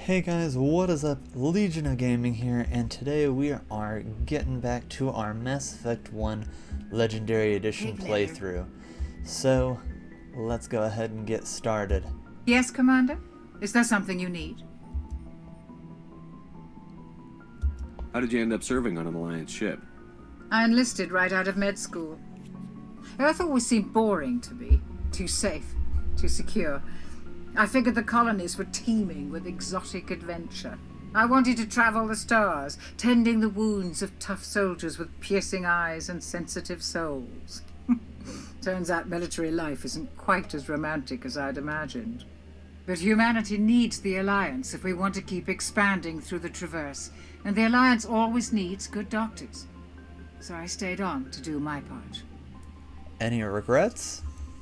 Hey guys, what is up? Legion of Gaming here, and today we are getting back to our Mass Effect 1 Legendary Edition playthrough. So, let's go ahead and get started. Yes, Commander? Is there something you need? How did you end up serving on an Alliance ship? I enlisted right out of med school. Earth always seemed boring to me. Too safe, too secure. I figured the colonies were teeming with exotic adventure. I wanted to travel the stars, tending the wounds of tough soldiers with piercing eyes and sensitive souls. Turns out military life isn't quite as romantic as I'd imagined. But humanity needs the Alliance if we want to keep expanding through the Traverse, and the Alliance always needs good doctors. So I stayed on to do my part. Any regrets?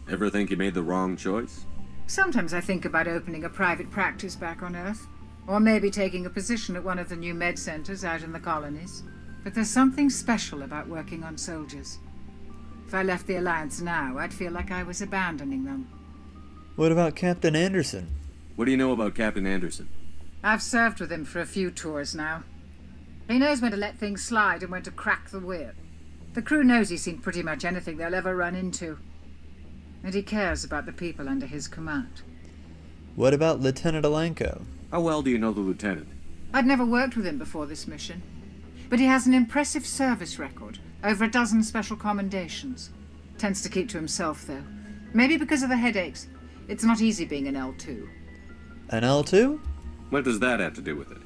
Ever think you made the wrong choice? Sometimes I think about opening a private practice back on Earth, or maybe taking a position at one of the new med centers out in the colonies. But there's something special about working on soldiers. If I left the Alliance now, I'd feel like I was abandoning them. What about Captain Anderson? What do you know about Captain Anderson? I've served with him for a few tours now. He knows when to let things slide and when to crack the whip. The crew knows he's seen pretty much anything they'll ever run into. And he cares about the people under his command. What about Lieutenant Alenko? How well do you know the lieutenant? I'd never worked with him before this mission. But he has an impressive service record, over a dozen special commendations. Tends to keep to himself, though. Maybe because of the headaches. It's not easy being an L2. An L2? What does that have to do with it?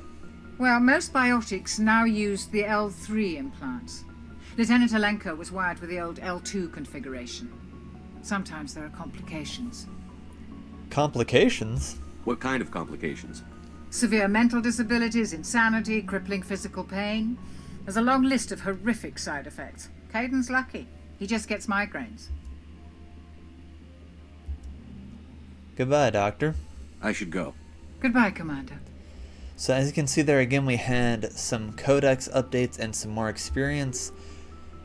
Well, most biotics now use the L3 implants. Lieutenant Alenko was wired with the old L2 configuration. Sometimes there are complications. Complications? What kind of complications? Severe mental disabilities, insanity, crippling physical pain. There's a long list of horrific side effects. Caden's lucky. He just gets migraines. Goodbye, Doctor. I should go. Goodbye, Commander. So as you can see there again, we had some codex updates and some more experience.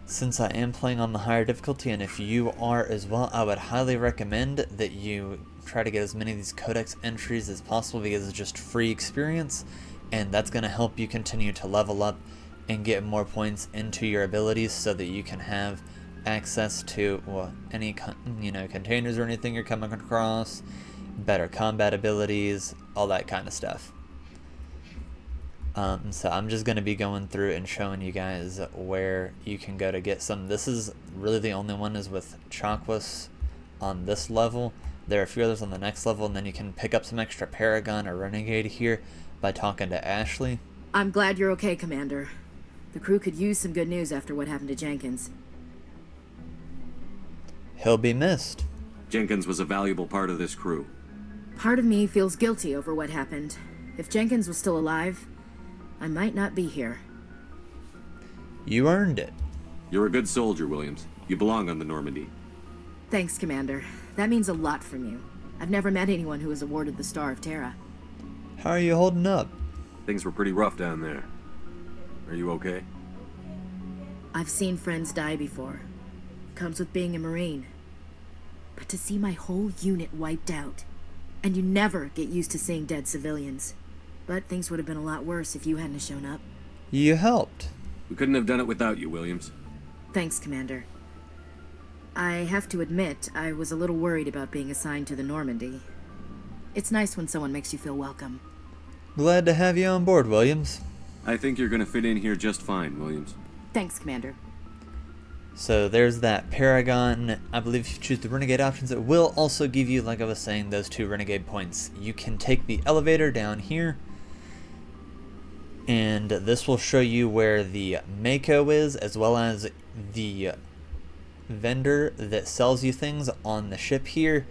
Since I am playing on the higher difficulty, and if you are as well, I would highly recommend that you try to get as many of these codex entries as possible, because it's just free experience, and that's going to help you continue to level up and get more points into your abilities so that you can have access to any containers or anything you're coming across, better combat abilities, all that kind of stuff. So I'm just going to be going through and showing you guys where you can go to get some. This is really the only one is with Chakwas on this level. There are a few others on the next level, and then you can pick up some extra Paragon or Renegade here by talking to Ashley. I'm glad you're okay, Commander. The crew could use some good news after what happened to Jenkins. He'll be missed. Jenkins was a valuable part of this crew. Part of me feels guilty over what happened. If Jenkins was still alive, I might not be here. You earned it. You're a good soldier, Williams. You belong on the Normandy. Thanks, Commander. That means a lot from you. I've never met anyone who was awarded the Star of Terra. How are you holding up? Things were pretty rough down there. Are you okay? I've seen friends die before. Comes with being a Marine. But to see my whole unit wiped out, and you never get used to seeing dead civilians. But things would have been a lot worse if you hadn't shown up. You helped. We couldn't have done it without you, Williams. Thanks, Commander. I have to admit, I was a little worried about being assigned to the Normandy. It's nice when someone makes you feel welcome. Glad to have you on board, Williams. I think you're gonna fit in here just fine, Williams. Thanks, Commander. So there's that Paragon. I believe if you choose the Renegade options, it will also give you, like I was saying, those 2 Renegade points. You can take the elevator down here, and this will show you where the Mako is, as well as the vendor that sells you things on the ship here.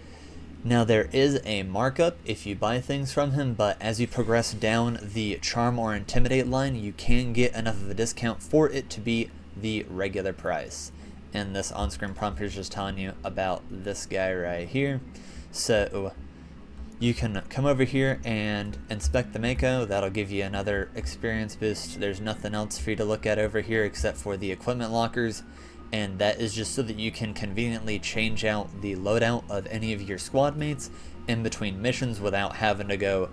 Now there is a markup if you buy things from him, but as you progress down the Charm or Intimidate line, you can get enough of a discount for it to be the regular price. And this on-screen prompt is just telling you about this guy right here. So you can come over here and inspect the Mako. That'll give you another experience boost. There's nothing else for you to look at over here except for the equipment lockers, and that is just so that you can conveniently change out the loadout of any of your squad mates in between missions without having to go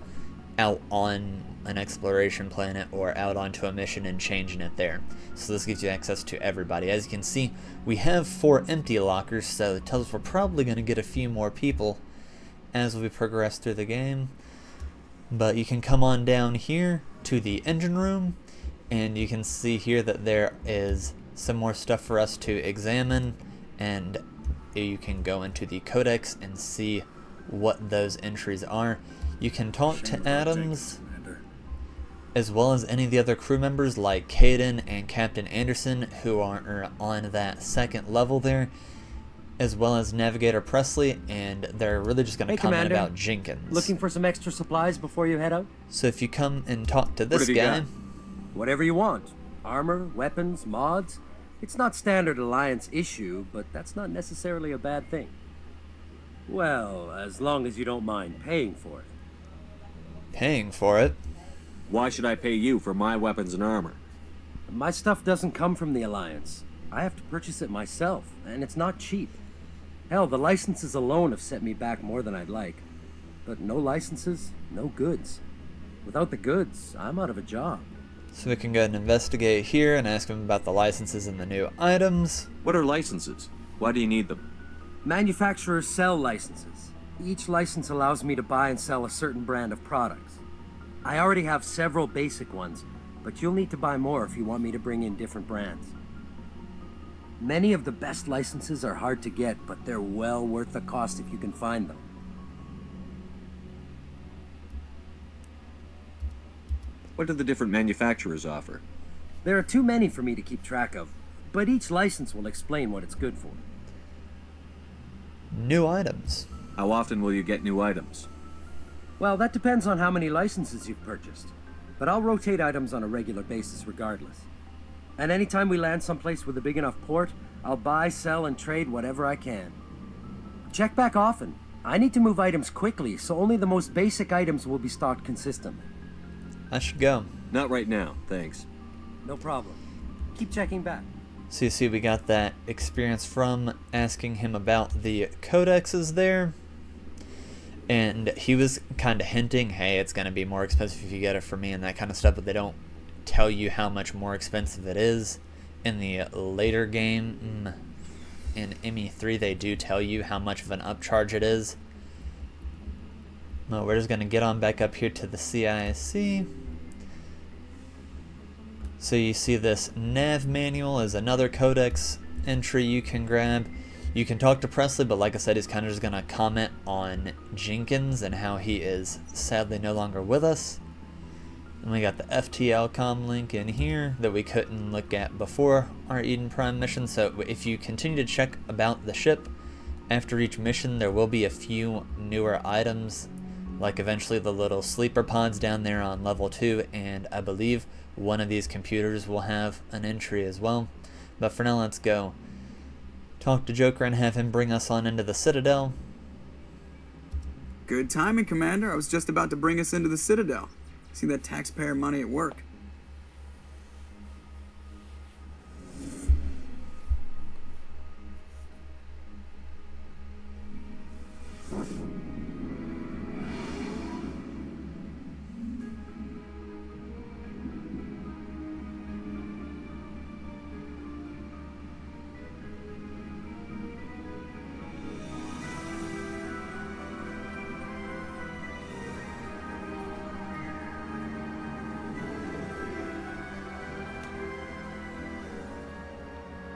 out on an exploration planet or out onto a mission and changing it there. So this gives you access to everybody. As you can see, we have 4 empty lockers, so it tells us we're probably going to get a few more people as we progress through the game. But you can come on down here to the engine room, and you can see here that there is some more stuff for us to examine, and you can go into the codex and see what those entries are. You can talk to Adams, as well as any of the other crew members like Caden and Captain Anderson, who are on that second level there, as well as Navigator Presley, and they're really just going to comment Commander. about Jenkins. Looking for some extra supplies before you head out? So if you come and talk to What this have you guy, got? Whatever you want. Armor, weapons, mods. It's not standard Alliance issue, but that's not necessarily a bad thing. Well, as long as you don't mind paying for it. paying for it. Why should I pay you for my weapons and armor? My stuff doesn't come from the Alliance. I have to purchase it myself, and it's not cheap. Hell, the licenses alone have set me back more than I'd like. But no licenses, no goods. Without the goods, I'm out of a job. So we can go ahead and investigate here and ask him about the licenses and the new items. What are licenses? Why do you need them? Manufacturers sell licenses. Each license allows me to buy and sell a certain brand of products. I already have several basic ones, but you'll need to buy more if you want me to bring in different brands. Many of the best licenses are hard to get, but they're well worth the cost if you can find them. What do the different manufacturers offer? There are too many for me to keep track of, but each license will explain what it's good for. New items. How often will you get new items? Well, that depends on how many licenses you've purchased, but I'll rotate items on a regular basis regardless. And anytime we land someplace with a big enough port, I'll buy, sell, and trade whatever I can. Check back often. I need to move items quickly, so only the most basic items will be stocked consistently. I should go. Not right now, thanks. No problem. Keep checking back. So you see we got that experience from asking him about the codexes there. And he was kind of hinting, hey, it's going to be more expensive if you get it from me and that kind of stuff, but they don't tell you how much more expensive it is. In the later game, in ME3, they do tell you how much of an upcharge it is. No, we're just going to get on back up here to the CISC. So you see this nav manual is another codex entry you can grab. You can talk to Presley, but like I said, he's kind of just going to comment on Jenkins and how he is sadly no longer with us. And we got the FTL comm link in here that we couldn't look at before our Eden Prime mission. So if you continue to check about the ship, after each mission there will be a few newer items, like eventually the little sleeper pods down there on level 2, and I believe one of these computers will have an entry as well. But for now, let's go talk to Joker and have him bring us on into the Citadel. Good timing, Commander. I was just about to bring us into the Citadel. See that taxpayer money at work.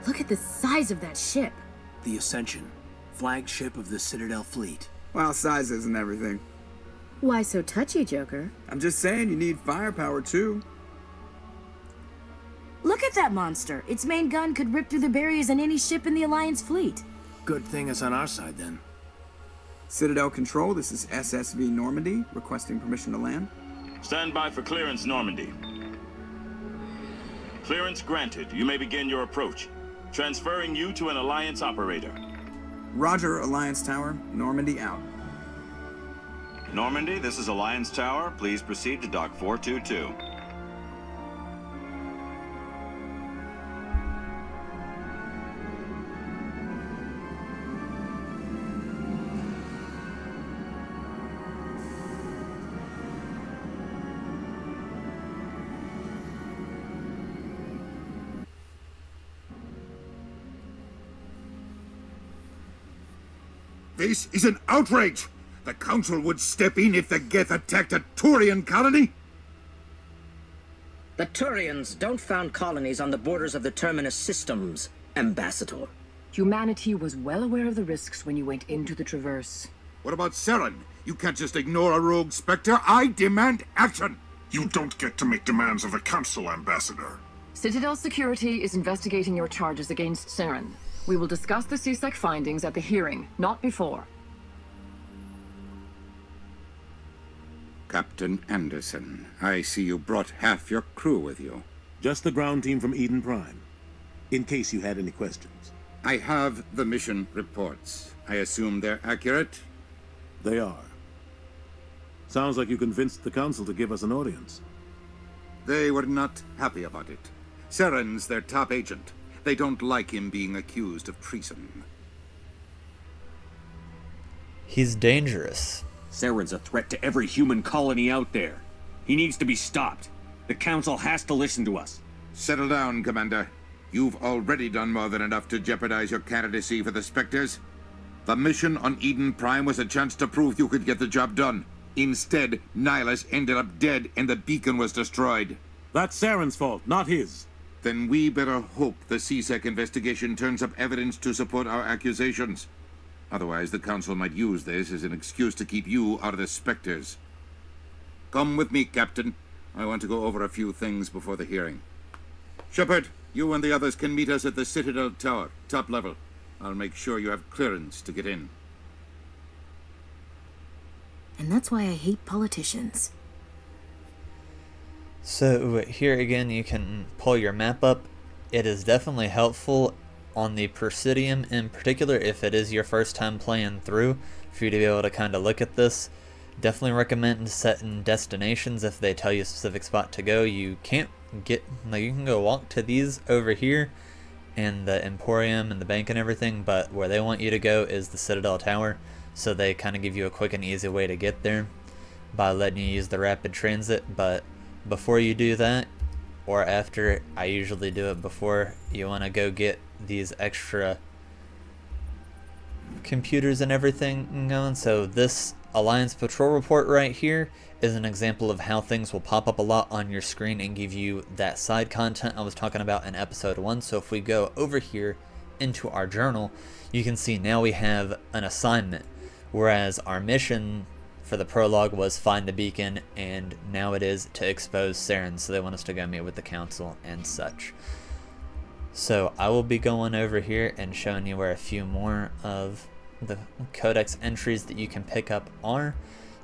Look at the size of that ship. The Ascension, flagship of the Citadel fleet. Well, size isn't everything. Why so touchy, Joker? I'm just saying you need firepower too. Look at that monster. Its main gun could rip through the barriers in any ship in the Alliance fleet. Good thing it's on our side then. Citadel Control, this is SSV Normandy, requesting permission to land. Stand by for clearance, Normandy. Clearance granted. You may begin your approach. Transferring you to an Alliance operator. Roger, Alliance Tower, Normandy out. Normandy, this is Alliance Tower. Please proceed to Dock 422. This is an outrage! The Council would step in if the Geth attacked a Turian colony? The Turians don't found colonies on the borders of the Terminus systems, Ambassador. Humanity was well aware of the risks when you went into the Traverse. What about Saren? You can't just ignore a rogue Spectre. I demand action! You don't get to make demands of the Council, Ambassador. Citadel Security is investigating your charges against Saren. We will discuss the CSEC findings at the hearing, not before. Captain Anderson, I see you brought half your crew with you. Just the ground team from Eden Prime, in case you had any questions. I have the mission reports. I assume they're accurate? They are. Sounds like you convinced the Council to give us an audience. They were not happy about it. Saren's their top agent. They don't like him being accused of treason. He's dangerous. Saren's a threat to every human colony out there. He needs to be stopped. The Council has to listen to us. Settle down, Commander. You've already done more than enough to jeopardize your candidacy for the Spectres. The mission on Eden Prime was a chance to prove you could get the job done. Instead, Nihilus ended up dead and the beacon was destroyed. That's Saren's fault, not his. Then we better hope the CSEC investigation turns up evidence to support our accusations. Otherwise, the Council might use this as an excuse to keep you out of the Spectres. Come with me, Captain. I want to go over a few things before the hearing. Shepard, you and the others can meet us at the Citadel Tower, top level. I'll make sure you have clearance to get in. And that's why I hate politicians. So here again, you can pull your map up. It is definitely helpful on the Presidium in particular, if it is your first time playing through, for you to be able to kind of look at this. Definitely recommend setting destinations if they tell you a specific spot to go. You can't get, like, you can go walk to these over here and the Emporium and the bank and everything, but where they want you to go is the Citadel Tower, so they kind of give you a quick and easy way to get there by letting you use the rapid transit. But before you do that, or after, I usually do it before, you want to go get these extra computers and everything going. So this Alliance Patrol report right here is an example of how things will pop up a lot on your screen and give you that side content I was talking about in episode 1. So if we go over here into our journal, you can see now we have an assignment, whereas our mission for the prologue was find the beacon, and now it is to expose Saren, so they want us to go meet with the Council and such. So I will be going over here and showing you where a few more of the codex entries that you can pick up are.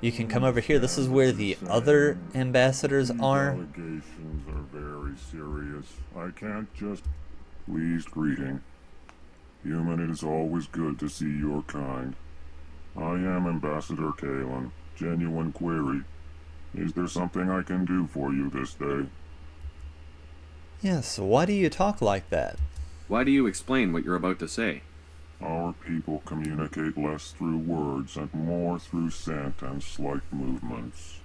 You can come over here. This is where the other ambassadors are. Allegations are very serious. I can't just... Please greeting. Human, it is always good to see your kind. I am Ambassador Kalen. Genuine query. Is there something I can do for you this day? Yes, why do you talk like that? Why do you explain what you're about to say? Our people communicate less through words and more through scent and slight movements.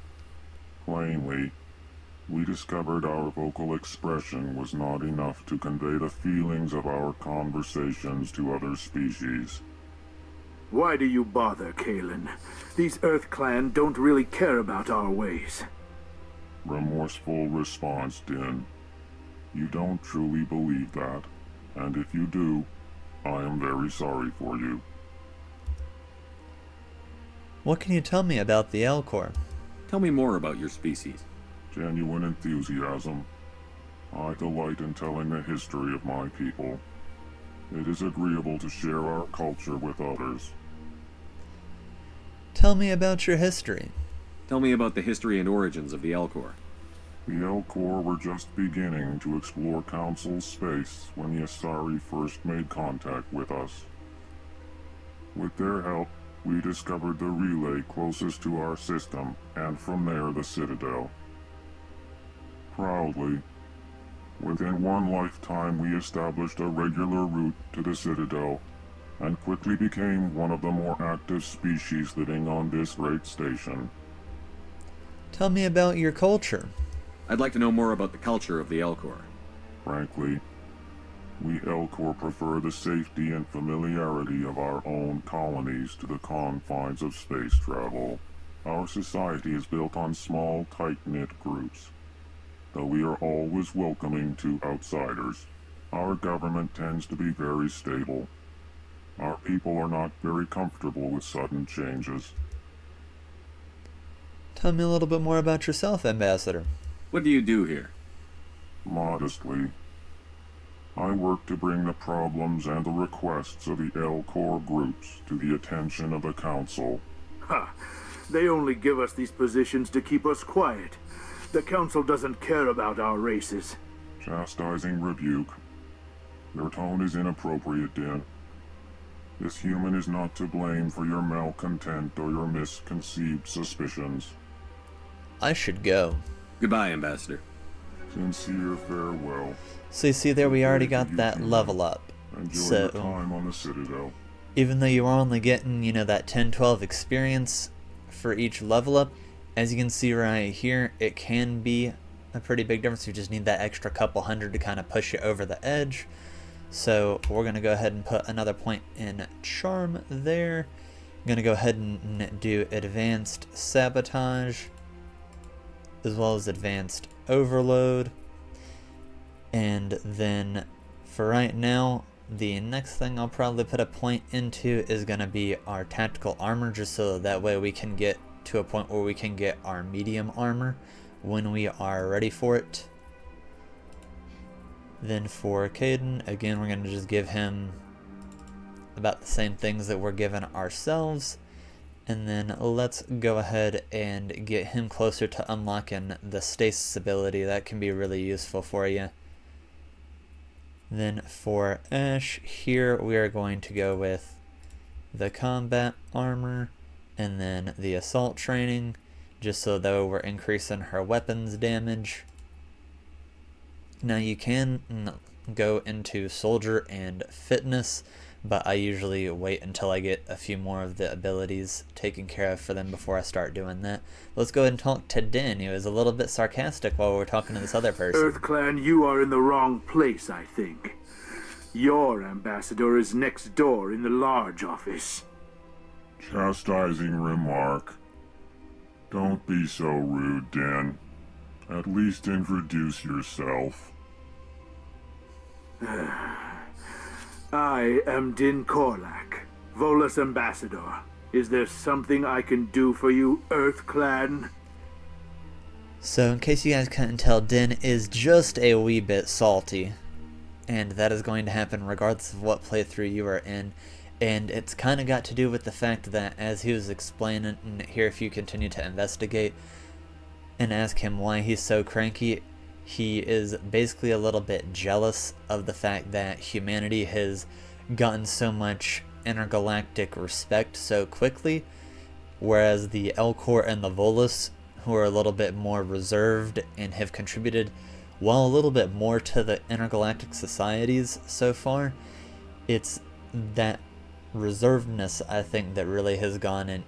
Plainly, we discovered our vocal expression was not enough to convey the feelings of our conversations to other species. Why do you bother, Kalen? These Earth Clan don't really care about our ways. Remorseful response, Din. You don't truly believe that, and if you do, I am very sorry for you. What can you tell me about the Elcor? Tell me more about your species. Genuine enthusiasm. I delight in telling the history of my people. It is agreeable to share our culture with others. Tell me about your history. Tell me about the history and origins of the Elcor. The Elcor were just beginning to explore Council space when the Asari first made contact with us. With their help, we discovered the relay closest to our system, and from there the Citadel. Proudly, within one lifetime we established a regular route to the Citadel, and quickly became one of the more active species living on this great station. Tell me about your culture. I'd like to know more about the culture of the Elcor. Frankly, We Elcor prefer the safety and familiarity of our own colonies to the confines of space travel. Our society is built on small, tight-knit groups. Though we are always welcoming to outsiders, our government tends to be very stable. Our people are not very comfortable with sudden changes. Tell me a little bit more about yourself, Ambassador. What do you do here? Modestly, I work to bring the problems and the requests of the Elcor groups to the attention of the Council. Ha! They only give us these positions to keep us quiet. The Council doesn't care about our races. Chastising rebuke. Your tone is inappropriate, Din. This human is not to blame for your malcontent or your misconceived suspicions. I should go. Goodbye, Ambassador. Sincere farewell. So you see there, we already got that level up. Enjoy your time on the Citadel. Even though you are only getting, you know, that 10-12 experience for each level up, as you can see right here, it can be a pretty big difference. You just need that extra couple hundred to kind of push you over the edge. So we're going to go ahead and put another point in charm there. I'm going to go ahead and do advanced sabotage, as well as advanced overload. And then for right now, the next thing I'll probably put a point into is going to be our tactical armor, just so that way we can get to a point where we can get our medium armor when we are ready for it. Then for Caden, again, we're going to just give him about the same things that we're giving ourselves. And then let's go ahead and get him closer to unlocking the stasis ability. That can be really useful for you. Then for Ash, here we are going to go with the combat armor and then the assault training, just so though we're increasing her weapons damage. Now you can go into soldier and fitness, but I usually wait until I get a few more of the abilities taken care of for them before I start doing that. Let's go ahead and talk to Din. He was a little bit sarcastic while we were talking to this other person. EarthClan, you are in the wrong place, I think. Your ambassador is next door in the large office. Chastising remark. Don't be so rude, Din. At least introduce yourself. I am Din Korlak, Volus ambassador. Is there something I can do for you, EarthClan? So in case you guys couldn't tell, Din is just a wee bit salty. And that is going to happen regardless of what playthrough you are in. And it's kind of got to do with the fact that, as he was explaining here, if you continue to investigate and ask him why he's so cranky, he is basically a little bit jealous of the fact that humanity has gotten so much intergalactic respect so quickly, whereas the Elcor and the Volus, who are a little bit more reserved and have contributed while a little bit more to the intergalactic societies so far, it's that reservedness, I think, that really has gone and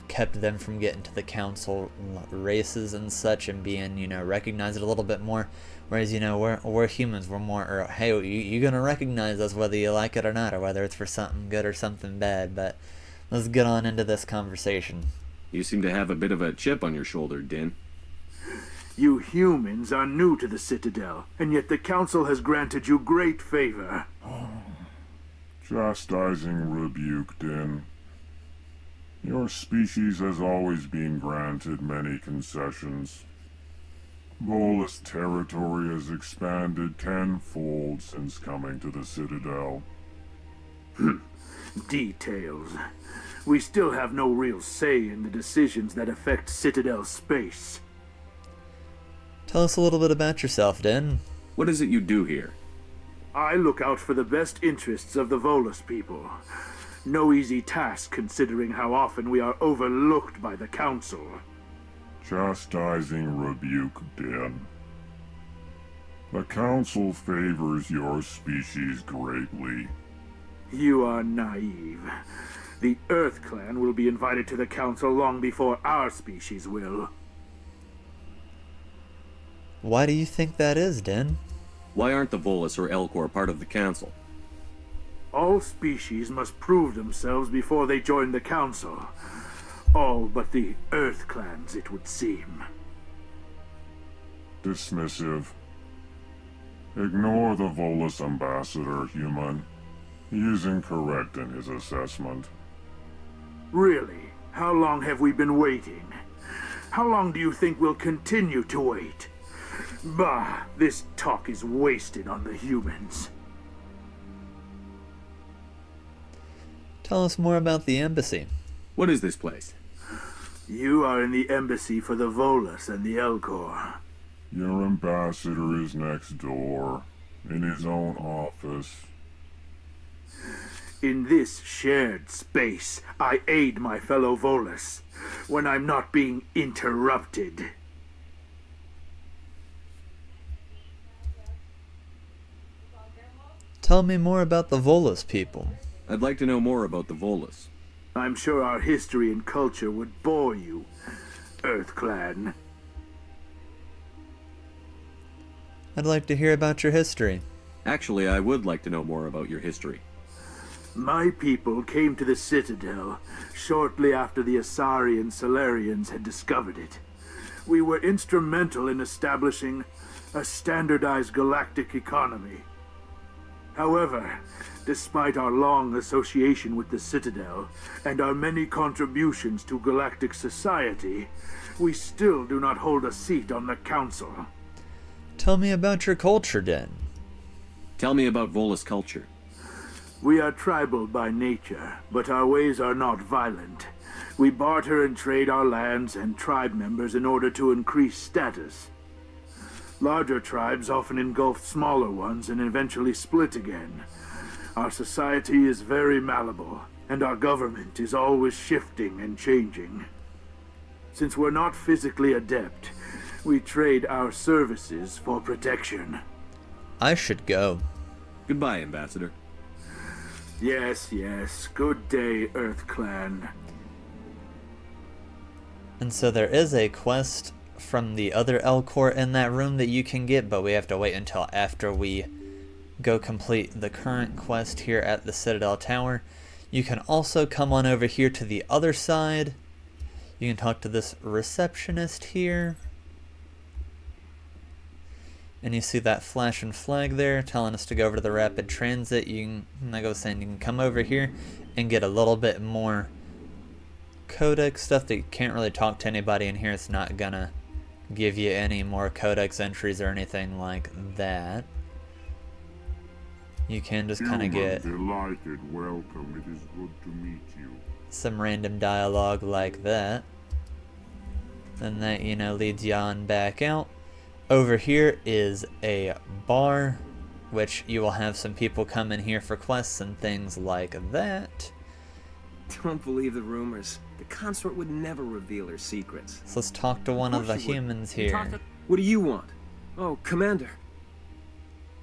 kept them from getting to the council races and such and being, you know, recognized a little bit more. Whereas, you know, we're humans, we're more, or, hey, you're gonna recognize us whether you like it or not, or whether it's for something good or something bad. But let's get on into this conversation. You seem to have a bit of a chip on your shoulder, Din. You humans are new to the Citadel, and yet the Council has granted you great favor. Chastising rebuke, Din. Your species has always been granted many concessions. Volus territory has expanded tenfold since coming to the Citadel. Details. We still have no real say in the decisions that affect Citadel space. Tell us a little bit about yourself, Din. What is it you do here? I look out for the best interests of the Volus people. No easy task considering how often we are overlooked by the Council. Chastising rebuke, Din. The Council favors your species greatly. You are naive. The EarthClan will be invited to the Council long before our species will. Why do you think that is, Din? Why aren't the Volus or Elcor part of the Council? All species must prove themselves before they join the Council. All but the Earth clans, it would seem. Dismissive. Ignore the Volus ambassador, human. He is incorrect in his assessment. Really? How long have we been waiting? How long do you think we'll continue to wait? Bah, this talk is wasted on the humans. Tell us more about the embassy. What is this place? You are in the embassy for the Volus and the Elcor. Your ambassador is next door, in his own office. In this shared space, I aid my fellow Volus when I'm not being interrupted. Tell me more about the Volus people. I'd like to know more about the Volus. I'm sure our history and culture would bore you, Earth Clan. I'd like to hear about your history. Actually, I would like to know more about your history. My people came to the Citadel shortly after the Asari and Solarians had discovered it. We were instrumental in establishing a standardized galactic economy. However, despite our long association with the Citadel and our many contributions to galactic society, we still do not hold a seat on the Council. Tell me about your culture, Den. Tell me about Volus culture. We are tribal by nature, but our ways are not violent. We barter and trade our lands and tribe members in order to increase status. Larger tribes often engulf smaller ones and eventually split again. Our society is very malleable, and our government is always shifting and changing. Since we're not physically adept, we trade our services for protection. I should go. Goodbye, Ambassador. Yes, yes. Good day, Earth Clan. And so there is a quest from the other Elcor in that room that you can get, but we have to wait until after we go complete the current quest here at the Citadel Tower. You can also come on over here to the other side. You can talk to this receptionist here. And you see that flashing flag there telling us to go over to the rapid transit. You can, like I was saying, you can come over here and get a little bit more codex stuff that you can't really talk to anybody in here. It's not gonna give you any more codex entries or anything like that. You can just kind of get delighted welcome. It is good to meet you. Some random dialogue like that. Then that, you know, leads you on back out. Over here is a bar, which you will have some people come in here for quests and things like that. Don't believe the rumors. The consort would never reveal her secrets. So let's talk to one of the humans here. What do you want? Oh, Commander.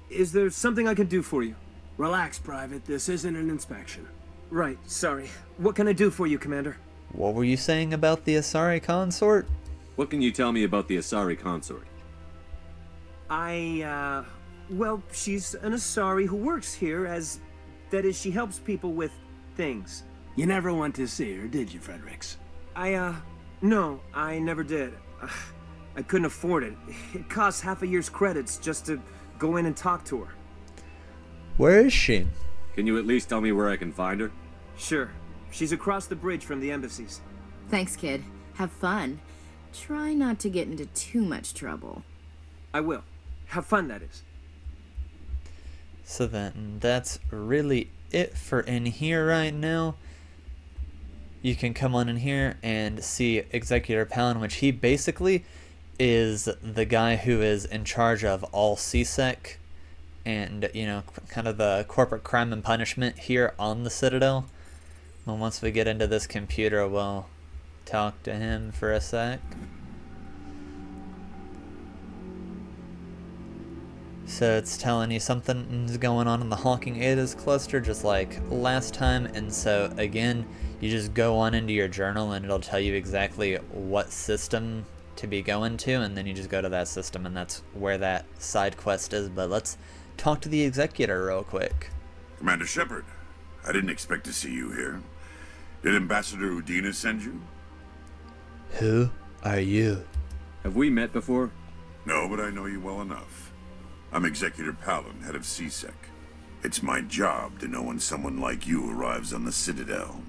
Is there something I can do for you? Relax, Private. This isn't an inspection. Right, sorry. What can I do for you, Commander? What were you saying about the Asari consort? What can you tell me about the Asari consort? Well, she's an Asari who works here as... That is, she helps people with things. You never went to see her, did you, Fredericks? No, I never did. I couldn't afford it. It costs half a year's credits just to go in and talk to her. Where is she? Can you at least tell me where I can find her? Sure. She's across the bridge from the embassies. Thanks, kid. Have fun. Try not to get into too much trouble. I will. Have fun, that is. So then, that's really it for in here right now. You can come on in here and see Executor Palin, which he basically is the guy who is in charge of all CSEC and, you know, kind of the corporate crime and punishment here on the Citadel. Well, once we get into this computer, we'll talk to him for a sec. So it's telling you something's going on in the Hawking Adas cluster just like last time, and so again you just go on into your journal and it'll tell you exactly what system to be going to, and then you just go to that system, and that's where that side quest is. But let's talk to the Executor real quick. Commander Shepard, I didn't expect to see you here. Did Ambassador Udina send you? Who are you? Have we met before? No, but I know you well enough. I'm Executor Palin, head of CSEC. It's my job to know when someone like you arrives on the Citadel.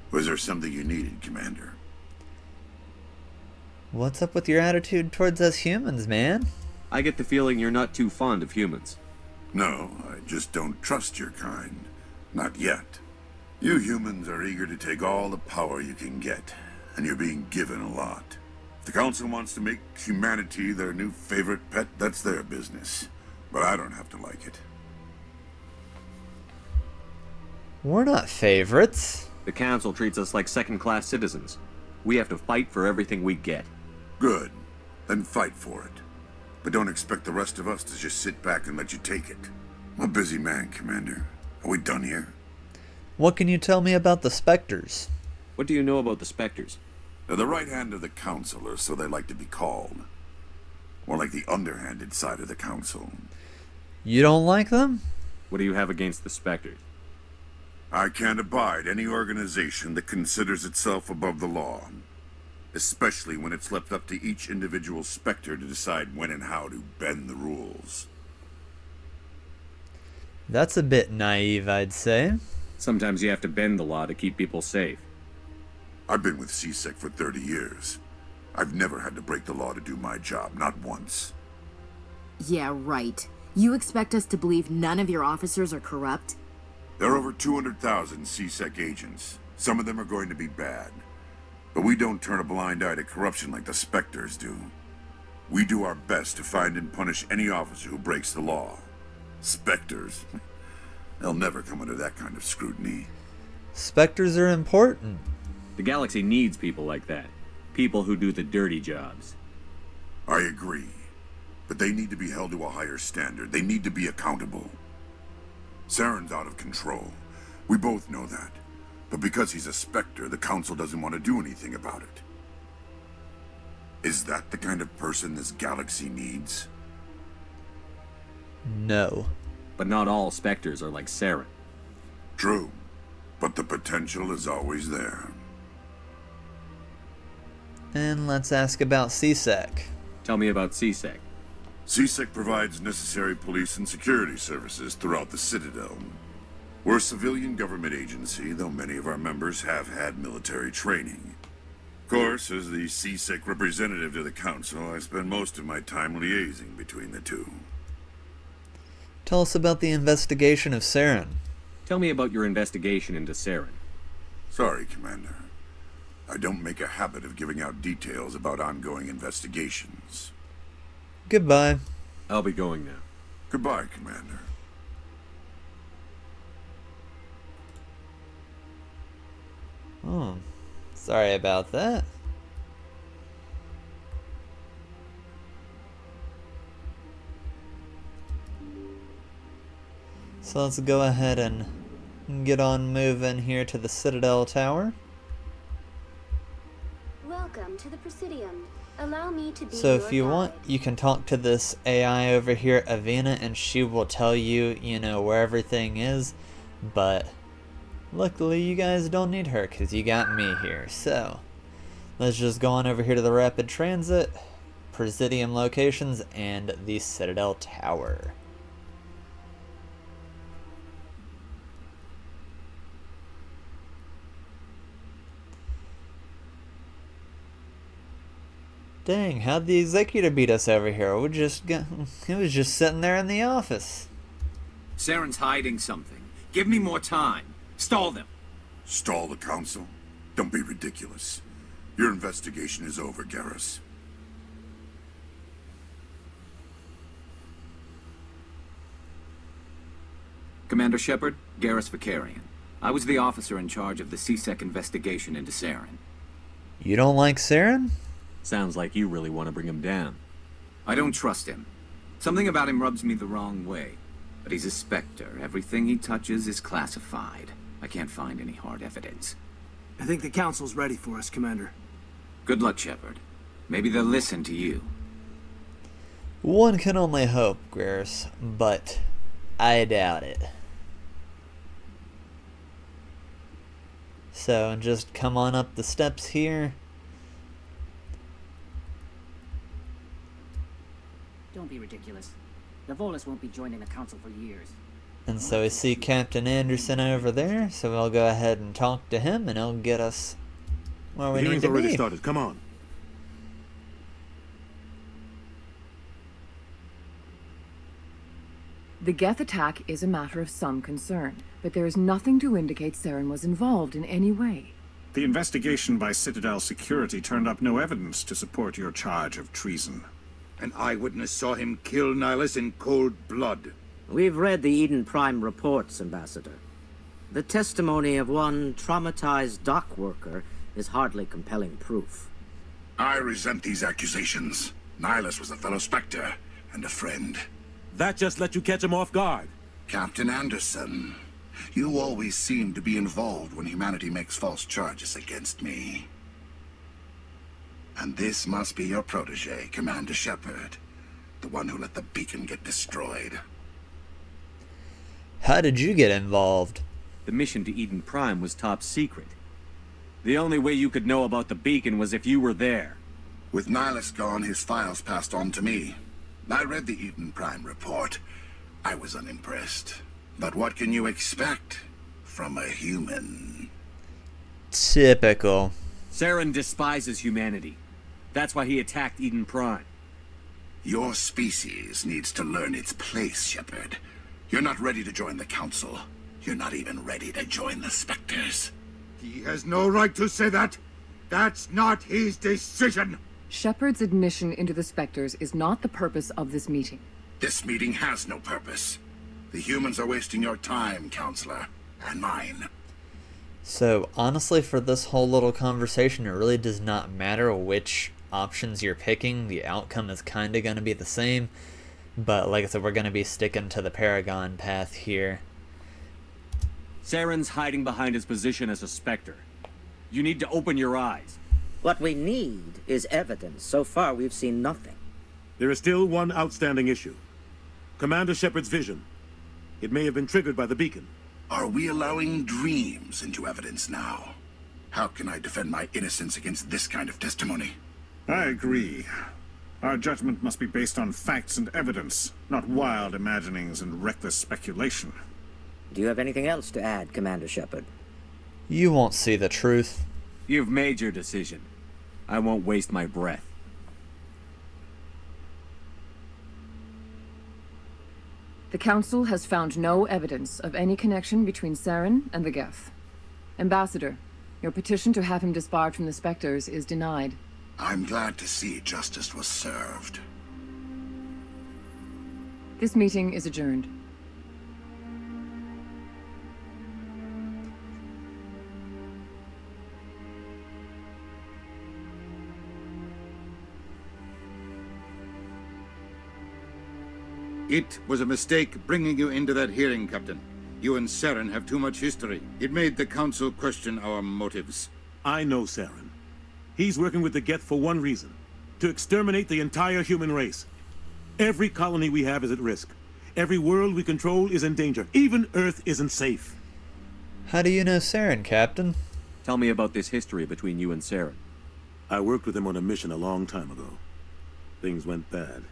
Was there something you needed, Commander? What's up with your attitude towards us humans, man? I get the feeling you're not too fond of humans. No, I just don't trust your kind. Not yet. You humans are eager to take all the power you can get, and you're being given a lot. If the Council wants to make humanity their new favorite pet, that's their business. But I don't have to like it. We're not favorites. The Council treats us like second-class citizens. We have to fight for everything we get. Good. Then fight for it. But don't expect the rest of us to just sit back and let you take it. I'm a busy man, Commander. Are we done here? What can you tell me about the Spectres? What do you know about the Spectres? They're the right hand of the Council, or so they like to be called. More like the underhanded side of the Council. You don't like them? What do you have against the Spectres? I can't abide any organization that considers itself above the law. Especially when it's left up to each individual Spectre to decide when and how to bend the rules. That's a bit naive, I'd say. Sometimes you have to bend the law to keep people safe. I've been with CSEC for 30 years. I've never had to break the law to do my job, not once. Yeah, right. You expect us to believe none of your officers are corrupt? There are over 200,000 CSEC agents. Some of them are going to be bad. But we don't turn a blind eye to corruption like the Spectres do. We do our best to find and punish any officer who breaks the law. Spectres? They'll never come under that kind of scrutiny. Spectres are important. The galaxy needs people like that. People who do the dirty jobs. I agree. But they need to be held to a higher standard. They need to be accountable. Saren's out of control. We both know that. But because he's a Spectre, the Council doesn't want to do anything about it. Is that the kind of person this galaxy needs? No. But not all Spectres are like Saren. True. But the potential is always there. And let's ask about CSEC. Tell me about CSEC. CSEC provides necessary police and security services throughout the Citadel. We're a civilian government agency, though many of our members have had military training. Of course, as the CSEC representative to the Council, I spend most of my time liaising between the two. Tell us about the investigation of Saren. Tell me about your investigation into Saren. Sorry, Commander. I don't make a habit of giving out details about ongoing investigations. Goodbye. I'll be going now. Goodbye, Commander. Oh, sorry about that. So let's go ahead and get on moving here to the Citadel Tower. Welcome to the Presidium. Allow me to be So if your you guide. want, you can talk to this AI over here, Avena, and she will tell you, where everything is. But luckily you guys don't need her because you got me here. So let's just go on over here to the Rapid Transit, Presidium locations, and the Citadel Tower. Dang, how'd the Executor beat us over here? He was just sitting there in the office. Saren's hiding something. Give me more time. Stall them. Stall the Council? Don't be ridiculous. Your investigation is over, Garrus. Commander Shepard, Garrus Vicarian. I was the officer in charge of the CSEC investigation into Saren. You don't like Saren? Sounds like you really want to bring him down. I don't trust him. Something about him rubs me the wrong way. But he's a Spectre. Everything he touches is classified. I can't find any hard evidence. I think the Council's ready for us, Commander. Good luck, Shepard. Maybe they'll listen to you. One can only hope, Gris, but I doubt it. So just come on up the steps here. Don't be ridiculous. The Volus won't be joining the council for years. And so we see Captain Anderson over there, so we'll go ahead and talk to him, and he'll get us where we need to be. The hearing's already started. Come on. The Geth attack is a matter of some concern, but there is nothing to indicate Saren was involved in any way. The investigation by Citadel security turned up no evidence to support your charge of treason. An eyewitness saw him kill Nihilus in cold blood. We've read the Eden Prime reports, Ambassador. The testimony of one traumatized dock worker is hardly compelling proof. I resent these accusations. Nihilus was a fellow Spectre and a friend. That just let you catch him off guard. Captain Anderson, you always seem to be involved when humanity makes false charges against me. And this must be your protege, Commander Shepard, the one who let the beacon get destroyed. How did you get involved? The mission to Eden Prime was top secret. The only way you could know about the beacon was if you were there. With Nihilus gone, his files passed on to me. I read the Eden Prime report. I was unimpressed. But what can you expect from a human? Typical. Saren despises humanity. That's why he attacked Eden Prime. Your species needs to learn its place, Shepard. You're not ready to join the Council. You're not even ready to join the Spectres. He has no right to say that. That's not his decision. Shepard's admission into the Spectres is not the purpose of this meeting. This meeting has no purpose. The humans are wasting your time, Counselor, and mine. So honestly, for this whole little conversation, it really does not matter which options you're picking. The outcome is kind of going to be the same. But like I said, we're going to be sticking to the Paragon Path here. Saren's hiding behind his position as a Spectre. You need to open your eyes. What we need is evidence. So far, we've seen nothing. There is still one outstanding issue. Commander Shepard's vision. It may have been triggered by the beacon. Are we allowing dreams into evidence now? How can I defend my innocence against this kind of testimony? I agree. Our judgment must be based on facts and evidence, not wild imaginings and reckless speculation. Do you have anything else to add, Commander Shepard? You won't see the truth. You've made your decision. I won't waste my breath. The Council has found no evidence of any connection between Saren and the Geth. Ambassador, your petition to have him disbarred from the Spectres is denied. I'm glad to see justice was served. This meeting is adjourned. It was a mistake bringing you into that hearing, Captain. You and Saren have too much history. It made the Council question our motives. I know Saren. He's working with the Geth for one reason. To exterminate the entire human race. Every colony we have is at risk. Every world we control is in danger. Even Earth isn't safe. How do you know Saren, Captain? Tell me about this history between you and Saren. I worked with him on a mission a long time ago. Things went bad.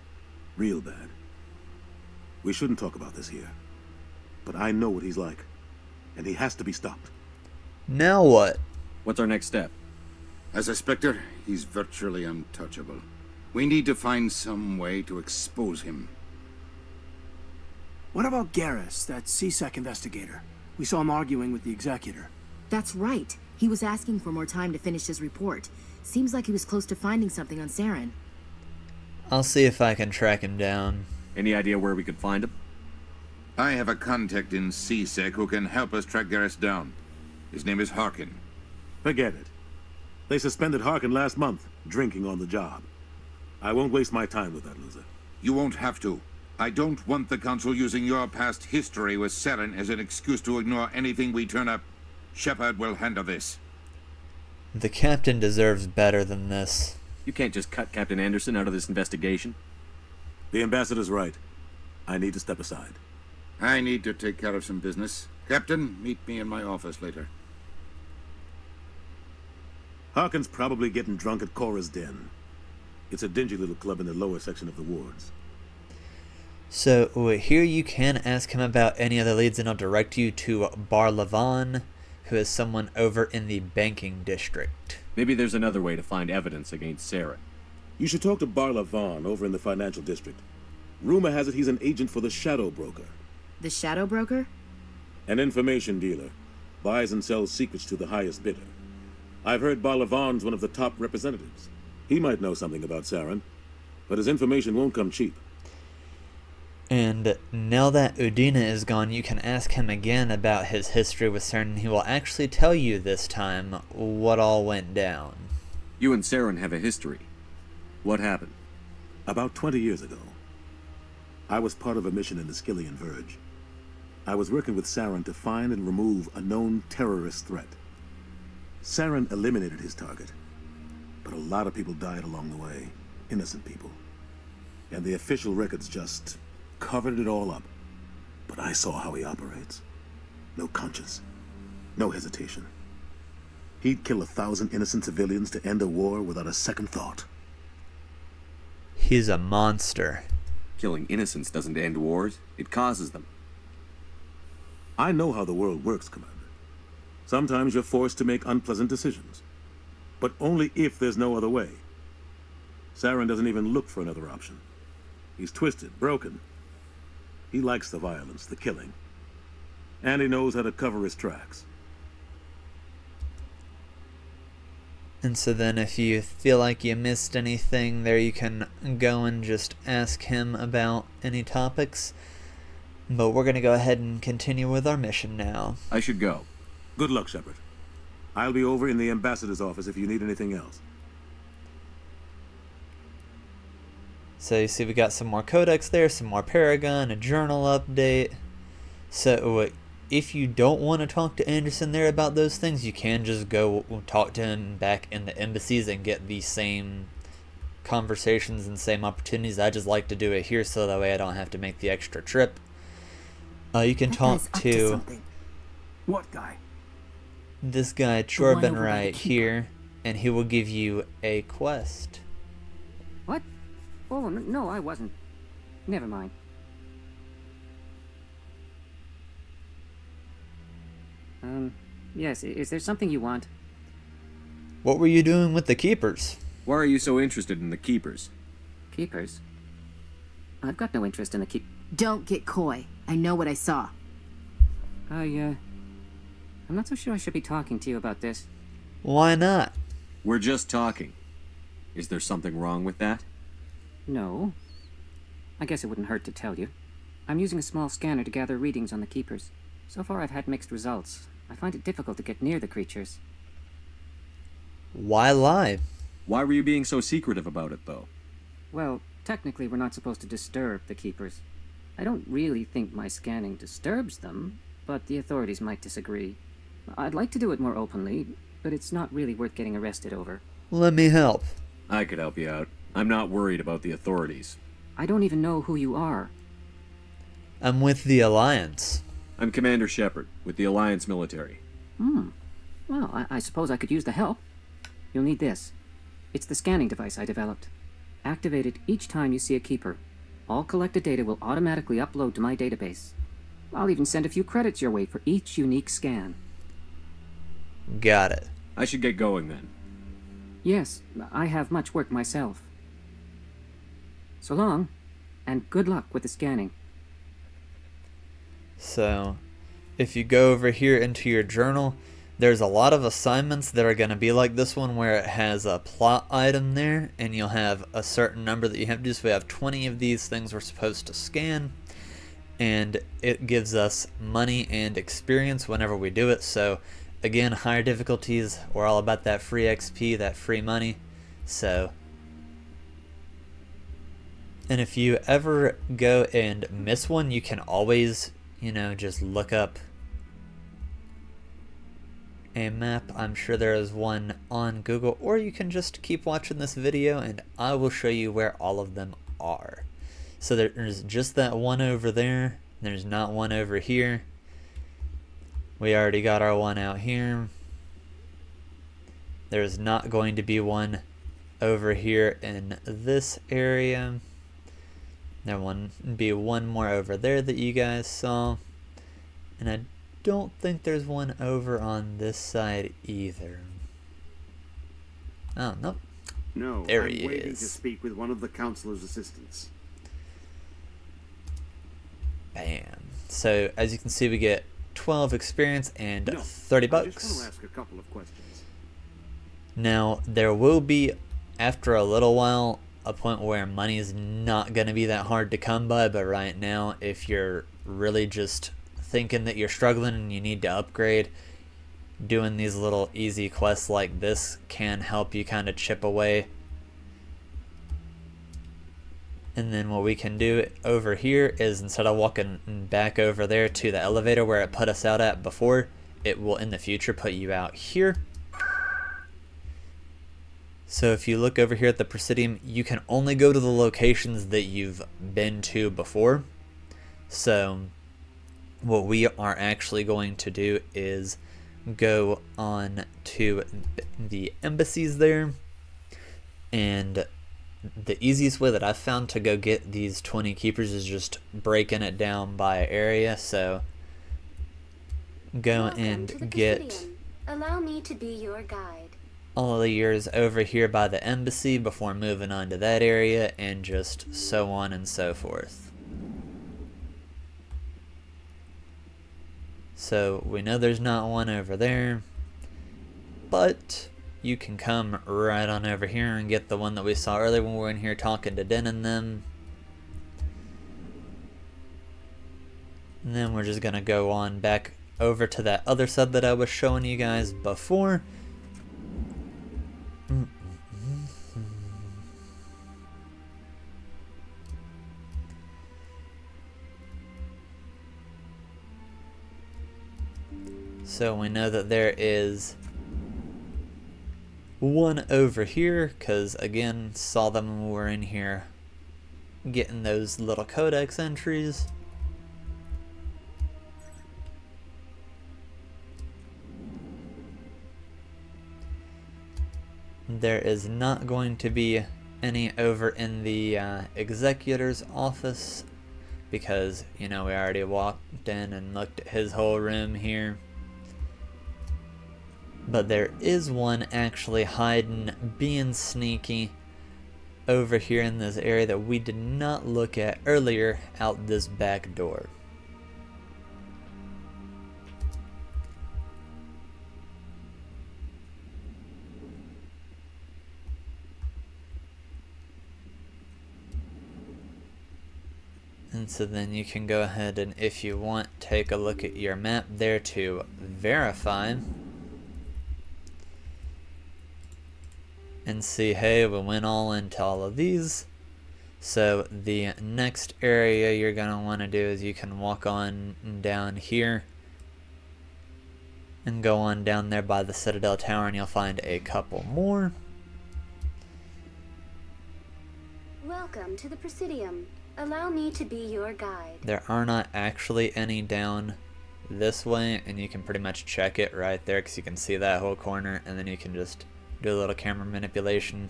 Real bad. We shouldn't talk about this here. But I know what he's like. And he has to be stopped. Now what? What's our next step? As a Spectre, he's virtually untouchable. We need to find some way to expose him. What about Garrus, that CSEC investigator? We saw him arguing with the Executor. That's right. He was asking for more time to finish his report. Seems like he was close to finding something on Saren. I'll see if I can track him down. Any idea where we could find him? I have a contact in CSEC who can help us track Garrus down. His name is Harkin. Forget it. They suspended Harkin last month, drinking on the job. I won't waste my time with that loser. You won't have to. I don't want the Council using your past history with Saren as an excuse to ignore anything we turn up. Shepard will handle this. The Captain deserves better than this. You can't just cut Captain Anderson out of this investigation. The ambassador's right. I need to step aside. I need to take care of some business. Captain, meet me in my office later. Harkin's probably getting drunk at Cora's Den. It's a dingy little club in the lower section of the wards. So here you can ask him about any other leads, and I'll direct you to Barlavan, who is someone over in the banking district. Maybe there's another way to find evidence against Saren. You should talk to Barlavan over in the financial district. Rumor has it he's an agent for the Shadow Broker. The Shadow Broker? An information dealer. Buys and sells secrets to the highest bidder. I've heard Barlavan's one of the top representatives. He might know something about Saren, but his information won't come cheap. And now that Udina is gone, you can ask him again about his history with Saren. He will actually tell you this time what all went down. You and Saren have a history. What happened? About 20 years ago, I was part of a mission in the Skillian Verge. I was working with Saren to find and remove a known terrorist threat. Saren eliminated his target, but a lot of people died along the way, innocent people. And the official records just covered it all up. But I saw how he operates. No conscience, no hesitation. He'd kill 1,000 innocent civilians to end a war without a second thought. He's a monster. Killing innocents doesn't end wars, it causes them. I know how the world works, Commander. Sometimes you're forced to make unpleasant decisions, but only if there's no other way. Saren doesn't even look for another option. He's twisted, broken. He likes the violence, the killing, and he knows how to cover his tracks. And so then if you feel like you missed anything there, you can go and just ask him about any topics. But we're going to go ahead and continue with our mission now. I should go. Good luck, Shepard. I'll be over in the ambassador's office if you need anything else. So you see we got some more codex there, some more Paragon, a journal update. So if you don't want to talk to Anderson there about those things, you can just go talk to him back in the embassies and get the same conversations and same opportunities. I just like to do it here so that way I don't have to make the extra trip. You can talk to what guy? This guy Chorben right here, and he will give you a quest. What? Oh, no, I wasn't. Never mind. Yes, is there something you want? What were you doing with the Keepers? Why are you so interested in the Keepers? Keepers? I've got no interest in the Don't get coy. I know what I saw. I'm not so sure I should be talking to you about this. Why not? We're just talking. Is there something wrong with that? No. I guess it wouldn't hurt to tell you. I'm using a small scanner to gather readings on the Keepers. So far I've had mixed results. I find it difficult to get near the creatures. Why lie? Why were you being so secretive about it, though? Well, technically we're not supposed to disturb the Keepers. I don't really think my scanning disturbs them, but the authorities might disagree. I'd like to do it more openly, but it's not really worth getting arrested over. Let me help. I could help you out. I'm not worried about the authorities. I don't even know who you are. I'm with the Alliance. I'm Commander Shepard, with the Alliance military. Well, I suppose I could use the help. You'll need this. It's the scanning device I developed. Activate it each time you see a Keeper. All collected data will automatically upload to my database. I'll even send a few credits your way for each unique scan. Got it. I should get going then. Yes, I have much work myself. So long, and good luck with the scanning. So, if you go over here into your journal, there's a lot of assignments that are going to be like this one where it has a plot item there, and you'll have a certain number that you have to do. So we have 20 of these things we're supposed to scan, and it gives us money and experience whenever we do it. So, again, higher difficulties, we're all about that free XP, that free money. So, and if you ever go and miss one, you can always, just look up a map, I'm sure there is one on Google, or you can just keep watching this video and I will show you where all of them are. So there's just that one over there. There's not one over here. We already got our one out here. There's not going to be one over here in this area. There will be one more over there that you guys saw. And I don't think there's one over on this side either. Oh, nope. No, there I'm he waiting is. to speak with one of the counselor's assistants. Bam. So as you can see, we get 12 experience and 30 bucks. I just want to ask a couple of questions. Now, there will be, after a little while, a point where money is not going to be that hard to come by, but right now, if you're really just thinking that you're struggling and you need to upgrade, doing these little easy quests like this can help you kind of chip away. And then what we can do over here is, instead of walking back over there to the elevator where it put us out at before, it will in the future put you out here. So if you look over here at the Presidium, you can only go to the locations that you've been to before. So what we are actually going to do is go on to the embassies there, and the easiest way that I've found to go get these 20 keepers is just breaking it down by area. So go and get Allow me to be your guide. all of yours over here by the embassy before moving on to that area, and just so on and so forth. So we know there's not one over there, but you can come right on over here and get the one that we saw earlier when we were in here talking to Den and them. And then we're just gonna go on back over to that other side that I was showing you guys before. So we know that there is one over here, because again, saw them when we were in here getting those little codex entries. There is not going to be any over in the executor's office, because, you know, we already walked in and looked at his whole room here. But there is one actually hiding, being sneaky, over here in this area that we did not look at earlier, out this back door. And so then you can go ahead and, if you want, take a look at your map there to verify and see, hey, we went all into all of these. So the next area you're going to want to do is you can walk on down here and go on down there by the Citadel Tower, and you'll find a couple more. Welcome to the Presidium. Allow me to be your guide. There are not actually any down this way, and you can pretty much check it right there, because you can see that whole corner, and then you can just do a little camera manipulation.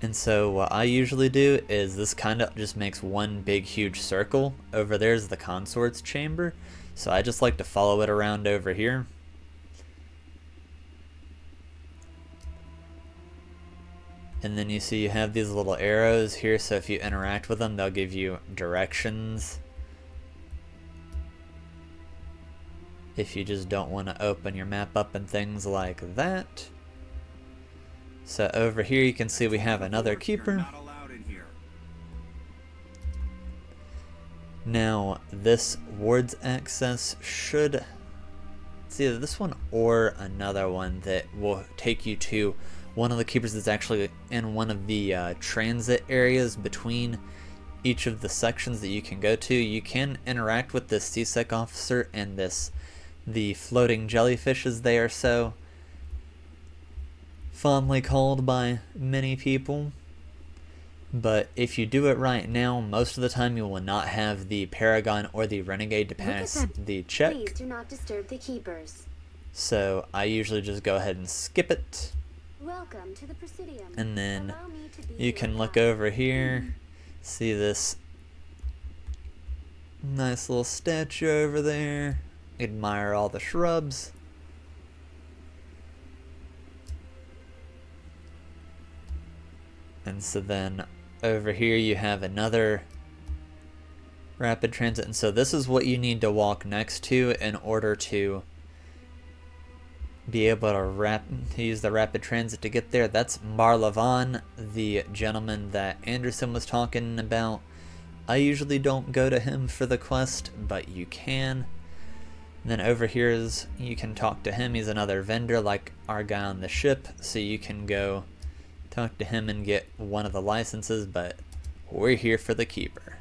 And so what I usually do is, this kind of just makes one big huge circle. Over there is the consort's chamber, so I just like to follow it around over here. And then you see you have these little arrows here, so if you interact with them, they'll give you directions. If you just don't want to open your map up and things like that. So over here you can see we have another keeper. Now this ward's access should, it's either this one or another one that will take you to one of the keepers that's actually in one of the transit areas between each of the sections that you can go to. You can interact with this CSEC officer and the floating jellyfish, as they are so fondly called by many people. But if you do it right now, most of the time you will not have the Paragon or the Renegade to pass the check. Please do not disturb the keepers. So I usually just go ahead and skip it. Welcome to the Presidium. And then you can look over here, see this nice little statue over there, admire all the shrubs. And so then over here you have another rapid transit, and so this is what you need to walk next to in order to be able to use the rapid transit to get there. That's Marlavan, the gentleman that Anderson was talking about. I usually don't go to him for the quest, but you can. And then over here is, you can talk to him. He's another vendor like our guy on the ship, so you can go talk to him and get one of the licenses, but we're here for the keeper.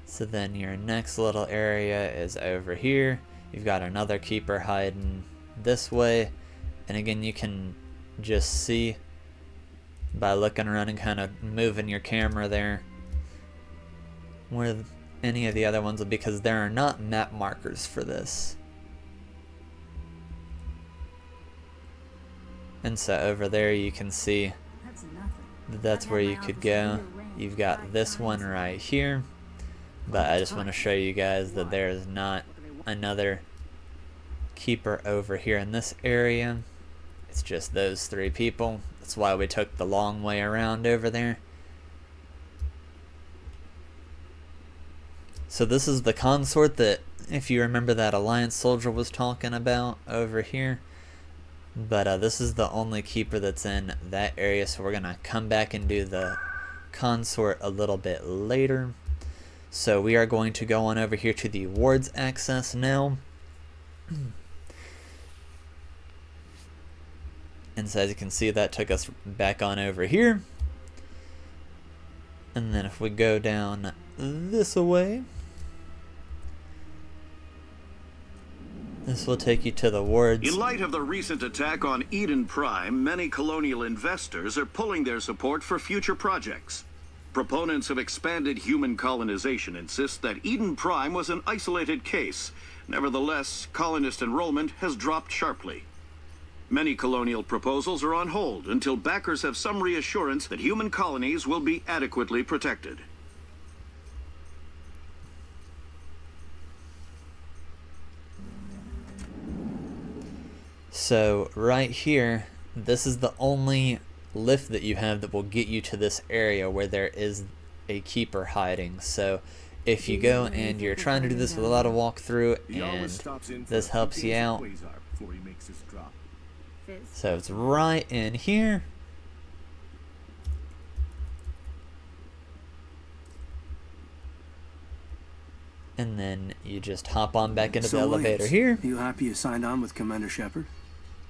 So then your next little area is over here. You've got another keeper hiding this way, and again you can just see by looking around and kind of moving your camera there where any of the other ones, because there are not map markers for this. And so over there you can see that's where you could go. You've got this one right here, but I just want to show you guys that there is not another keeper over here in this area. It's just those three people. That's why we took the long way around over there. So this is the consort that, if you remember, that Alliance soldier was talking about over here. But this is the only keeper that's in that area, so we're going to come back and do the consort a little bit later. So we are going to go on over here to the wards access now. And so as you can see, that took us back on over here. And then if we go down this way, this will take you to the wards. In light of the recent attack on Eden Prime, many colonial investors are pulling their support for future projects. Proponents of expanded human colonization insist that Eden Prime was an isolated case. Nevertheless, colonist enrollment has dropped sharply. Many colonial proposals are on hold until backers have some reassurance that human colonies will be adequately protected. So right here, this is the only lift that you have that will get you to this area where there is a keeper hiding. So if you go and you're trying to do this with a lot of walkthrough and this helps you out, so it's right in here. And then you just hop on back into the elevator here. You happy you signed on with Commander Shepard?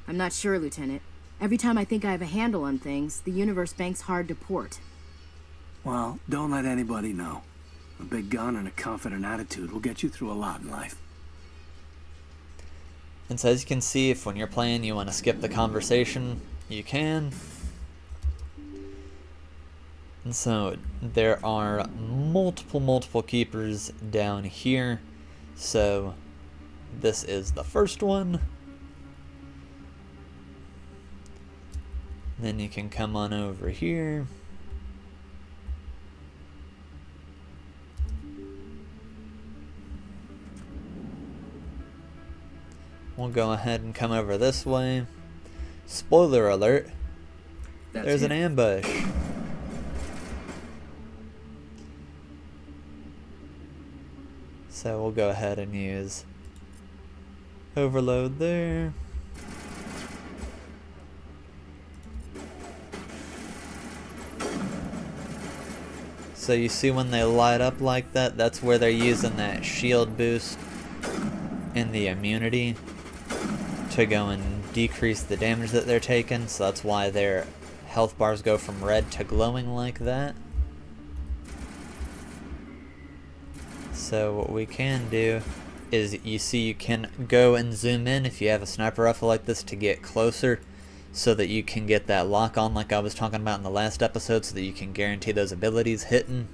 I'm not sure, Lieutenant. Every time I think I have a handle on things, the universe bank's hard to port. Well, don't let anybody know. A big gun and a confident attitude will get you through a lot in life. And so as you can see, if when you're playing you want to skip the conversation, you can. And so there are multiple keepers down here. So this is the first one. Then you can come on over here. We'll go ahead and come over this way. Spoiler alert. There's an ambush. So we'll go ahead and use overload there. So you see when they light up like that, that's where they're using that shield boost and the immunity to go and decrease the damage that they're taking, so that's why their health bars go from red to glowing like that. So what we can do is, you see, you can go and zoom in if you have a sniper rifle like this to get closer, so that you can get that lock on like I was talking about in the last episode, so that you can guarantee those abilities hitting.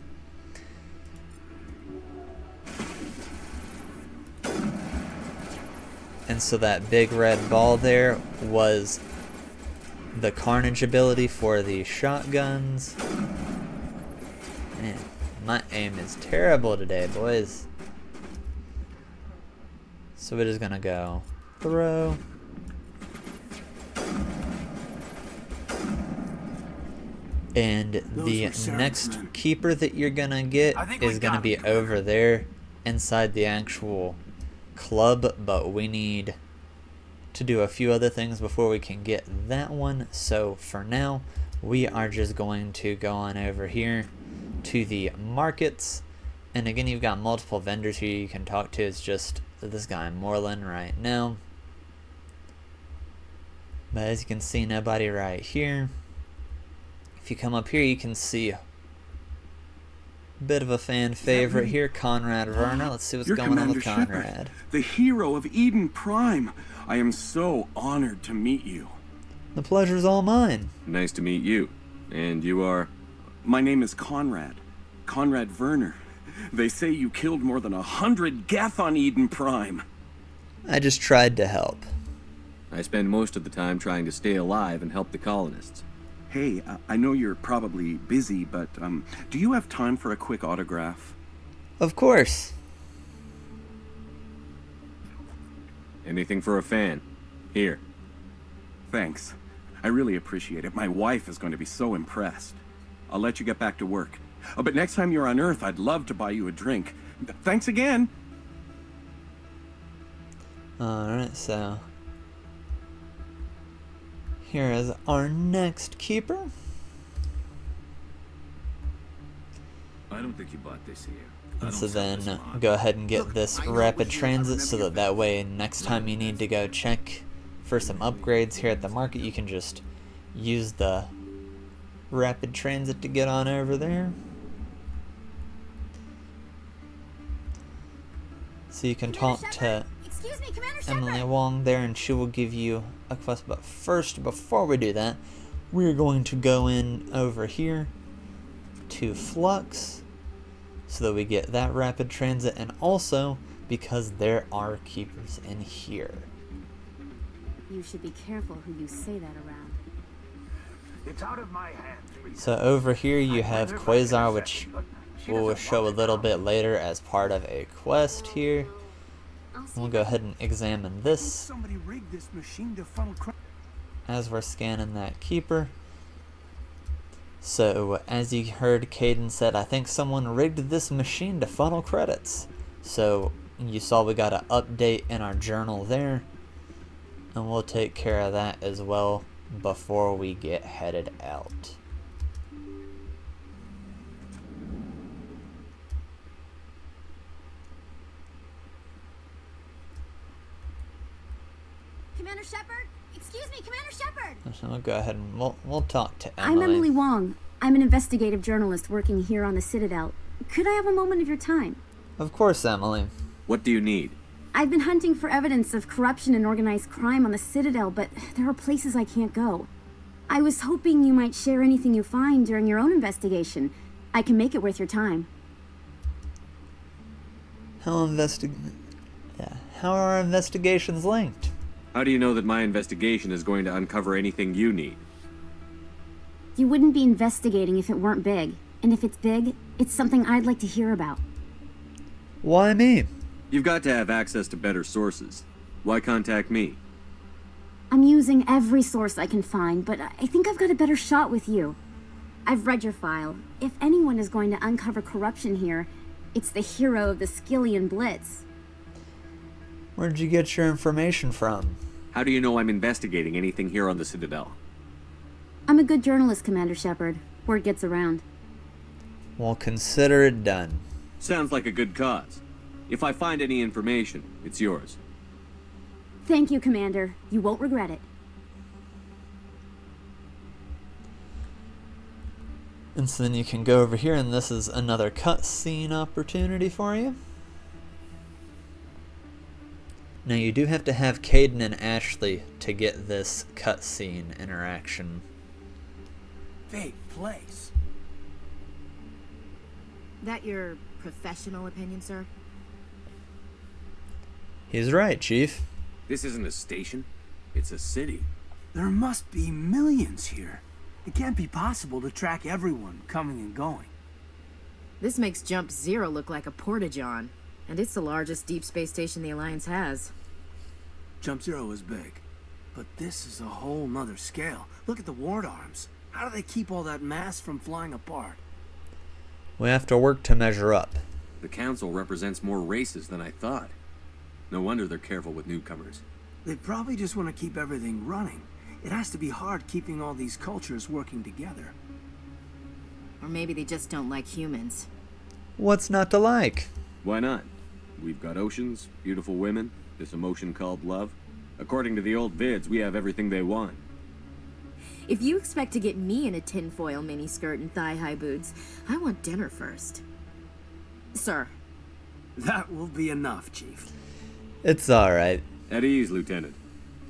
And so that big red ball there was the carnage ability for the shotguns. Man, my aim is terrible today, boys. So we're just gonna go throw. And the next keeper that you're gonna get is gonna be over there inside the actual club, but we need to do a few other things before we can get that one. So for now, we are just going to go on over here to the markets. And again, you've got multiple vendors here you can talk to. It's just this guy Moreland right now. But as you can see, nobody right here. If you come up here, you can see a bit of a fan favorite here, Conrad Werner. Let's see what's going on with Conrad. The hero of Eden Prime. I am so honored to meet you. The pleasure's all mine. Nice to meet you. And you are? My name is Conrad. Conrad Werner. They say you killed more than 100 Geth on Eden Prime. I just tried to help. I spend most of the time trying to stay alive and help the colonists. Hey, I know you're probably busy, but do you have time for a quick autograph? Of course. Anything for a fan. Here. Thanks. I really appreciate it. My wife is going to be so impressed. I'll let you get back to work. But next time you're on Earth, I'd love to buy you a drink. Thanks again. Alright, so here is our next keeper. I don't think you bought this here. And so then go ahead and get this rapid transit, so that way next time you need to go check for some upgrades here at the market, you can just use the rapid transit to get on over there. So you can talk to Emily Wong there, and she will give you a quest. But first, before we do that, we're going to go in over here to Flux, so that we get that rapid transit, and also because there are keepers in here. You should be careful who you say that around. It's out of my hands. So over here you have Quasar, which we'll show a little bit later as part of a quest here. We'll go ahead and examine this as we're scanning that keeper. So as you heard Caden said, I think someone rigged this machine to funnel credits. So you saw we got an update in our journal there, and we'll take care of that as well before we get headed out. Commander Shepard? Excuse me, Commander Shepard! So we'll go ahead and we'll talk to I'm Emily. Emily Wong. I'm an investigative journalist working here on the Citadel. Could I have a moment of your time? Of course, Emily. What do you need? I've been hunting for evidence of corruption and organized crime on the Citadel, but there are places I can't go. I was hoping you might share anything you find during your own investigation. I can make it worth your time. How are our investigations linked? How do you know that my investigation is going to uncover anything you need? You wouldn't be investigating if it weren't big. And if it's big, it's something I'd like to hear about. Why me? You've got to have access to better sources. Why contact me? I'm using every source I can find, but I think I've got a better shot with you. I've read your file. If anyone is going to uncover corruption here, it's the hero of the Skillian Blitz. Where'd you get your information from? How do you know I'm investigating anything here on the Citadel? I'm a good journalist, Commander Shepard. Word gets around. Well, consider it done. Sounds like a good cause. If I find any information, it's yours. Thank you, Commander. You won't regret it. And so then you can go over here, and this is another cutscene opportunity for you. Now you do have to have Caden and Ashley to get this cutscene interaction. Big place. That your professional opinion, sir? He's right, Chief. This isn't a station. It's a city. There must be millions here. It can't be possible to track everyone coming and going. This makes Jump Zero look like a porta-john, and it's the largest deep space station the Alliance has. Jump Zero is big, but this is a whole nother scale. Look at the ward arms. How do they keep all that mass from flying apart? We have to work to measure up. The council represents more races than I thought. No wonder they're careful with newcomers. They probably just want to keep everything running. It has to be hard keeping all these cultures working together. Or maybe they just don't like humans. What's not to like? Why not? We've got oceans, beautiful women, this emotion called love. According to the old vids, we have everything they want. If you expect to get me in a tinfoil miniskirt and thigh-high boots, I want dinner first. Sir. That will be enough, Chief. It's alright. At ease, Lieutenant.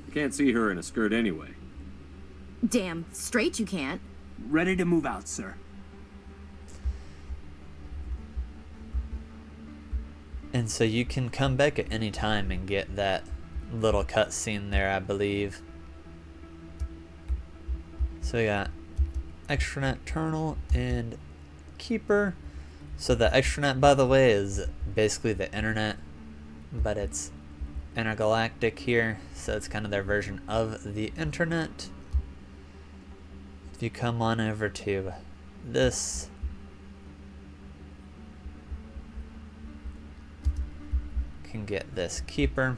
You can't see her in a skirt anyway. Damn straight you can't. Ready to move out, sir. And so you can come back at any time and get that little cutscene there, I believe. So we got extranet terminal and keeper. So the extranet, by the way, is basically the internet, but it's intergalactic here, so it's kind of their version of the internet. If you come on over to this, can get this keeper.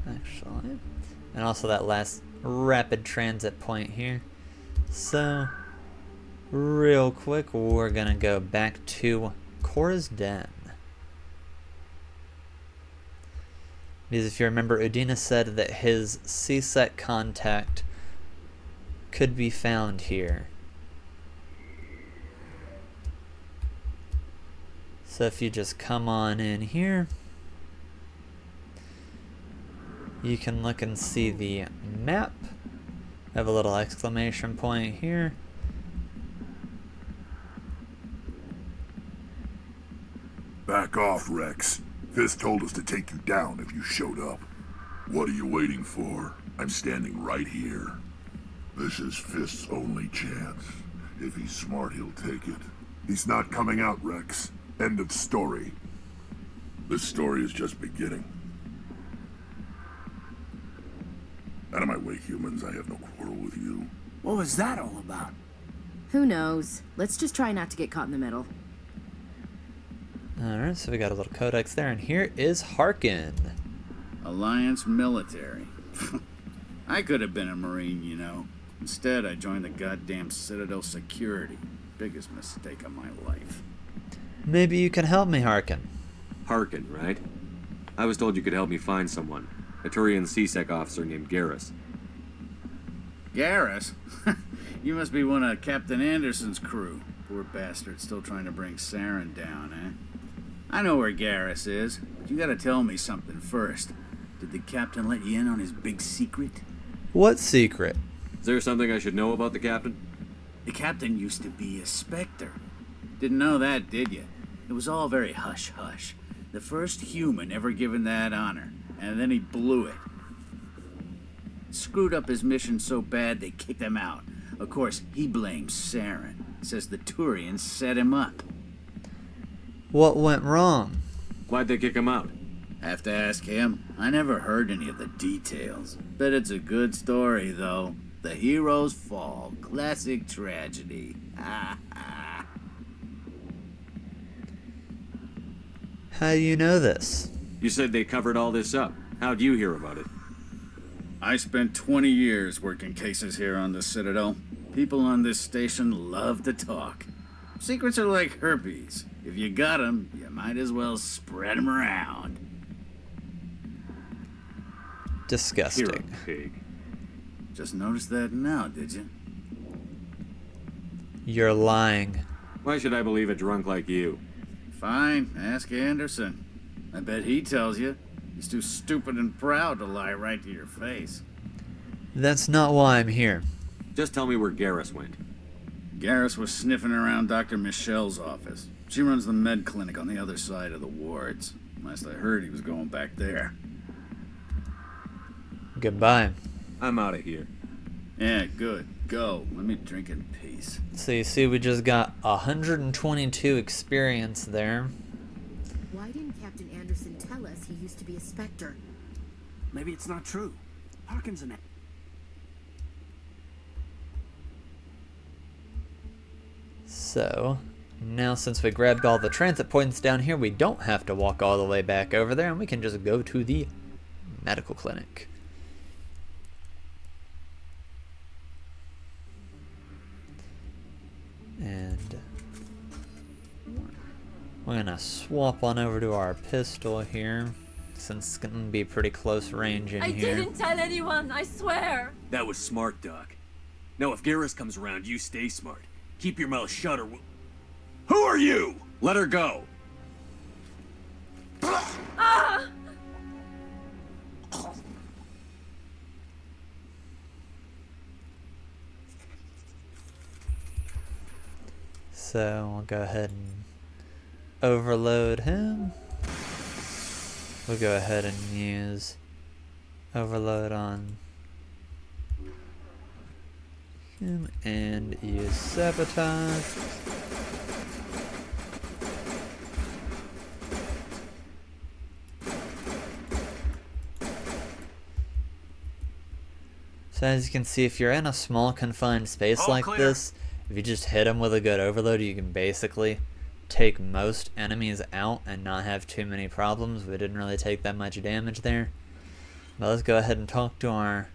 Actually, and also that last rapid transit point here. So real quick, we're gonna go back to Cora's Den. Because if you remember, Udina said that his C-Sec contact could be found here. So if you just come on in here, you can look and see the map. I have a little exclamation point here. Back off, Rex. Fist told us to take you down if you showed up. What are you waiting for? I'm standing right here. This is Fist's only chance. If he's smart, he'll take it. He's not coming out, Rex. End of story. This story is just beginning. Out of my way, humans. I have no quarrel with you. What was that all about? Who knows? Let's just try not to get caught in the middle. Alright, so we got a little codex there, and here is Harkin. Alliance military. I could have been a Marine, you know. Instead, I joined the goddamn Citadel security. Biggest mistake of my life. Maybe you can help me, Harkin. Harkin, right? I was told you could help me find someone. A Turian C-Sec officer named Garrus. Garrus? You must be one of Captain Anderson's crew. Poor bastard, still trying to bring Saren down, eh? I know where Garrus is, but you gotta tell me something first. Did the captain let you in on his big secret? What secret? Is there something I should know about the captain? The captain used to be a Spectre. Didn't know that, did you? It was all very hush-hush. The first human ever given that honor, and then he blew it. Screwed up his mission so bad they kicked him out. Of course, he blames Saren. Says the Turians set him up. What went wrong? Why'd they kick him out? Have to ask him. I never heard any of the details. Bet it's a good story, though. The hero's fall. Classic tragedy. How do you know this? You said they covered all this up. How'd you hear about it? I spent 20 years working cases here on the Citadel. People on this station love to talk. Secrets are like herpes. If you got 'em, you might as well spread 'em around. Disgusting. You're a pig. Just noticed that now, did you? You're lying. Why should I believe a drunk like you? Fine, ask Anderson. I bet he tells you. He's too stupid and proud to lie right to your face. That's not why I'm here. Just tell me where Garrus went. Garrus was sniffing around Dr. Michelle's office. She runs the med clinic on the other side of the wards. Last I heard, he was going back there. Goodbye. I'm out of here. Yeah, good. Go. Let me drink in peace. So you see, we just got 122 experience there. Why didn't Captain Anderson tell us he used to be a Spectre? Maybe it's not true. Parkinson. So, now since we grabbed all the transit points down here, we don't have to walk all the way back over there, and we can just go to the medical clinic. And we're gonna swap on over to our pistol here, since it's gonna be pretty close range in I here. didn't tell anyone, I swear. That was smart, Doc. Now, if Garrus comes around, you stay smart. Keep your mouth shut or we'll... Who are you? Let her go. Ah! So we'll go ahead and overload him. We'll go ahead and use overload on him and use sabotage. So as you can see, if you're in a small confined space like this, if you just hit them with a good overload, you can basically take most enemies out and not have too many problems. We didn't really take that much damage there. But let's go ahead and talk to our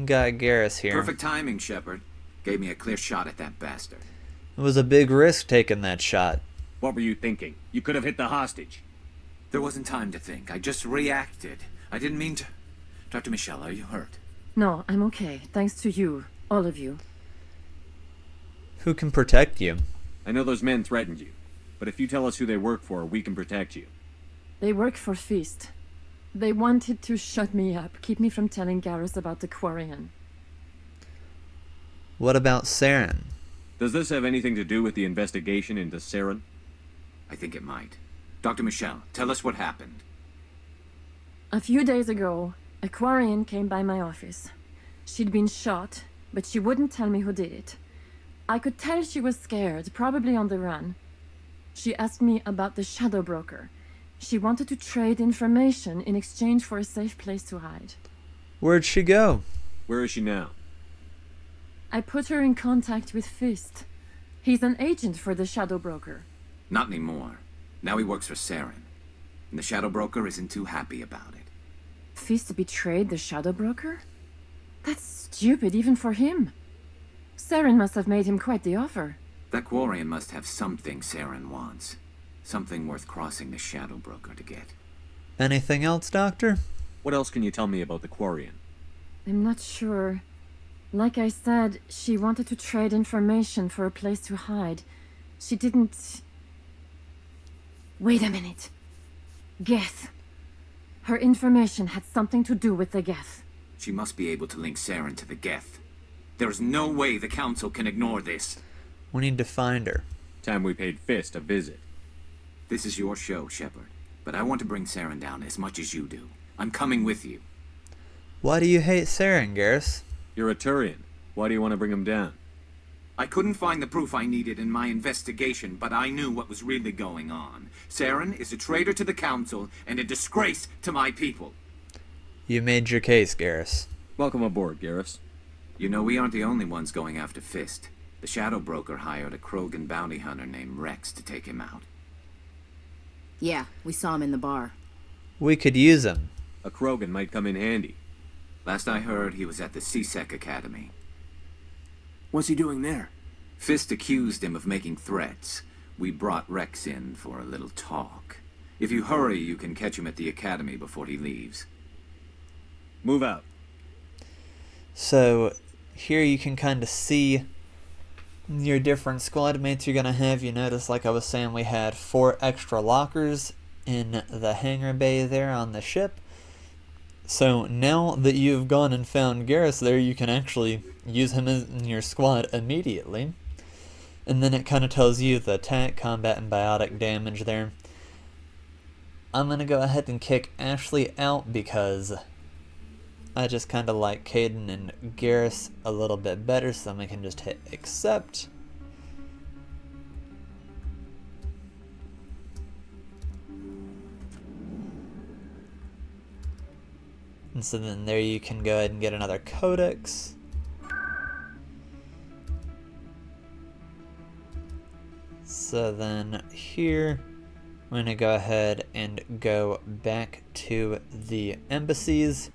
guy Garrus here. Perfect timing, Shepard. Gave me a clear shot at that bastard. It was a big risk taking that shot. What were you thinking? You could have hit the hostage. There wasn't time to think. I just reacted. I didn't mean to... Dr. Michelle, are you hurt? No, I'm okay. Thanks to you. All of you. Who can protect you? I know those men threatened you, but if you tell us who they work for, we can protect you. They work for Feast. They wanted to shut me up, keep me from telling Garrus about the Quarian. What about Saren? Does this have anything to do with the investigation into Saren? I think it might. Dr. Michelle, tell us what happened. A few days ago, a Quarian came by my office. She'd been shot, but she wouldn't tell me who did it. I could tell she was scared, probably on the run. She asked me about the Shadow Broker. She wanted to trade information in exchange for a safe place to hide. Where'd she go? Where is she now? I put her in contact with Fist. He's an agent for the Shadow Broker. Not anymore. Now he works for Saren. And the Shadow Broker isn't too happy about it. Fist betrayed the Shadow Broker? That's stupid even for him. Saren must have made him quite the offer. That Quarian must have something Saren wants. Something worth crossing the Shadow Broker to get. Anything else, Doctor? What else can you tell me about the Quarian? I'm not sure. Like I said, she wanted to trade information for a place to hide. She didn't... Wait a minute. Geth. Her information had something to do with the Geth. She must be able to link Saren to the Geth. There's no way the Council can ignore this. We need to find her. Time we paid Fist a visit. This is your show, Shepard. But I want to bring Saren down as much as you do. I'm coming with you. Why do you hate Saren, Garrus? You're a Turian. Why do you want to bring him down? I couldn't find the proof I needed in my investigation, but I knew what was really going on. Saren is a traitor to the Council and a disgrace to my people. You made your case, Garrus. Welcome aboard, Garrus. You know, we aren't the only ones going after Fist. The Shadow Broker hired a Krogan bounty hunter named Rex to take him out. Yeah, we saw him in the bar. We could use him. A Krogan might come in handy. Last I heard, he was at the CSEC Academy. What's he doing there? Fist accused him of making threats. We brought Rex in for a little talk. If you hurry, you can catch him at the Academy before he leaves. Move out. So here you can kind of see your different squad mates you're going to have. You notice, like I was saying, we had 4 extra lockers in the hangar bay there on the ship. So now that you've gone and found Garrus there, you can actually use him in your squad immediately. And then it kind of tells you the attack, combat, and biotic damage there. I'm going to go ahead and kick Ashley out because I just kind of like Caden and Garrus a little bit better, so then we can just hit accept. And so then there you can go ahead and get another codex. So then here, we're going to go ahead and go back to the embassies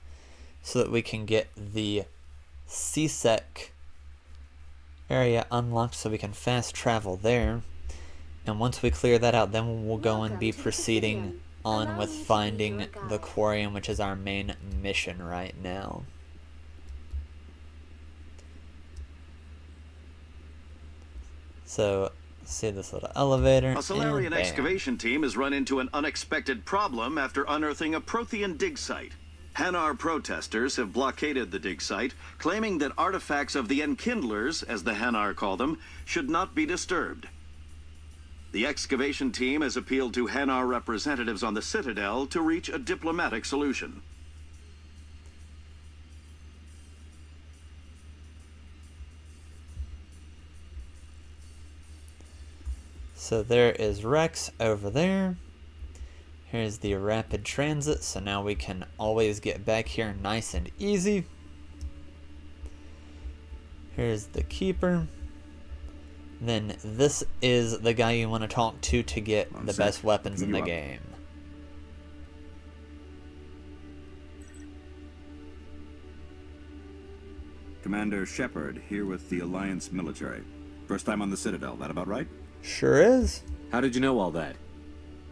so that we can get the CSEC area unlocked so we can fast travel there. And once we clear that out, then we'll go and be proceeding on with finding the Quarian, which is our main mission right now. So, see this little elevator. A Solarian and excavation team has run into an unexpected problem after unearthing a Prothean dig site. Hanar protesters have blockaded the dig site, claiming that artifacts of the Enkindlers, as the Hanar call them, should not be disturbed. The excavation team has appealed to Hanar representatives on the Citadel to reach a diplomatic solution. So there is Rex over there. Here's the rapid transit, so now we can always get back here nice and easy. Here's the Keeper. Then this is the guy you want to talk to get the best weapons in the game. Commander Shepard, here with the Alliance military. First time on the Citadel, that about right? Sure is. How did you know all that?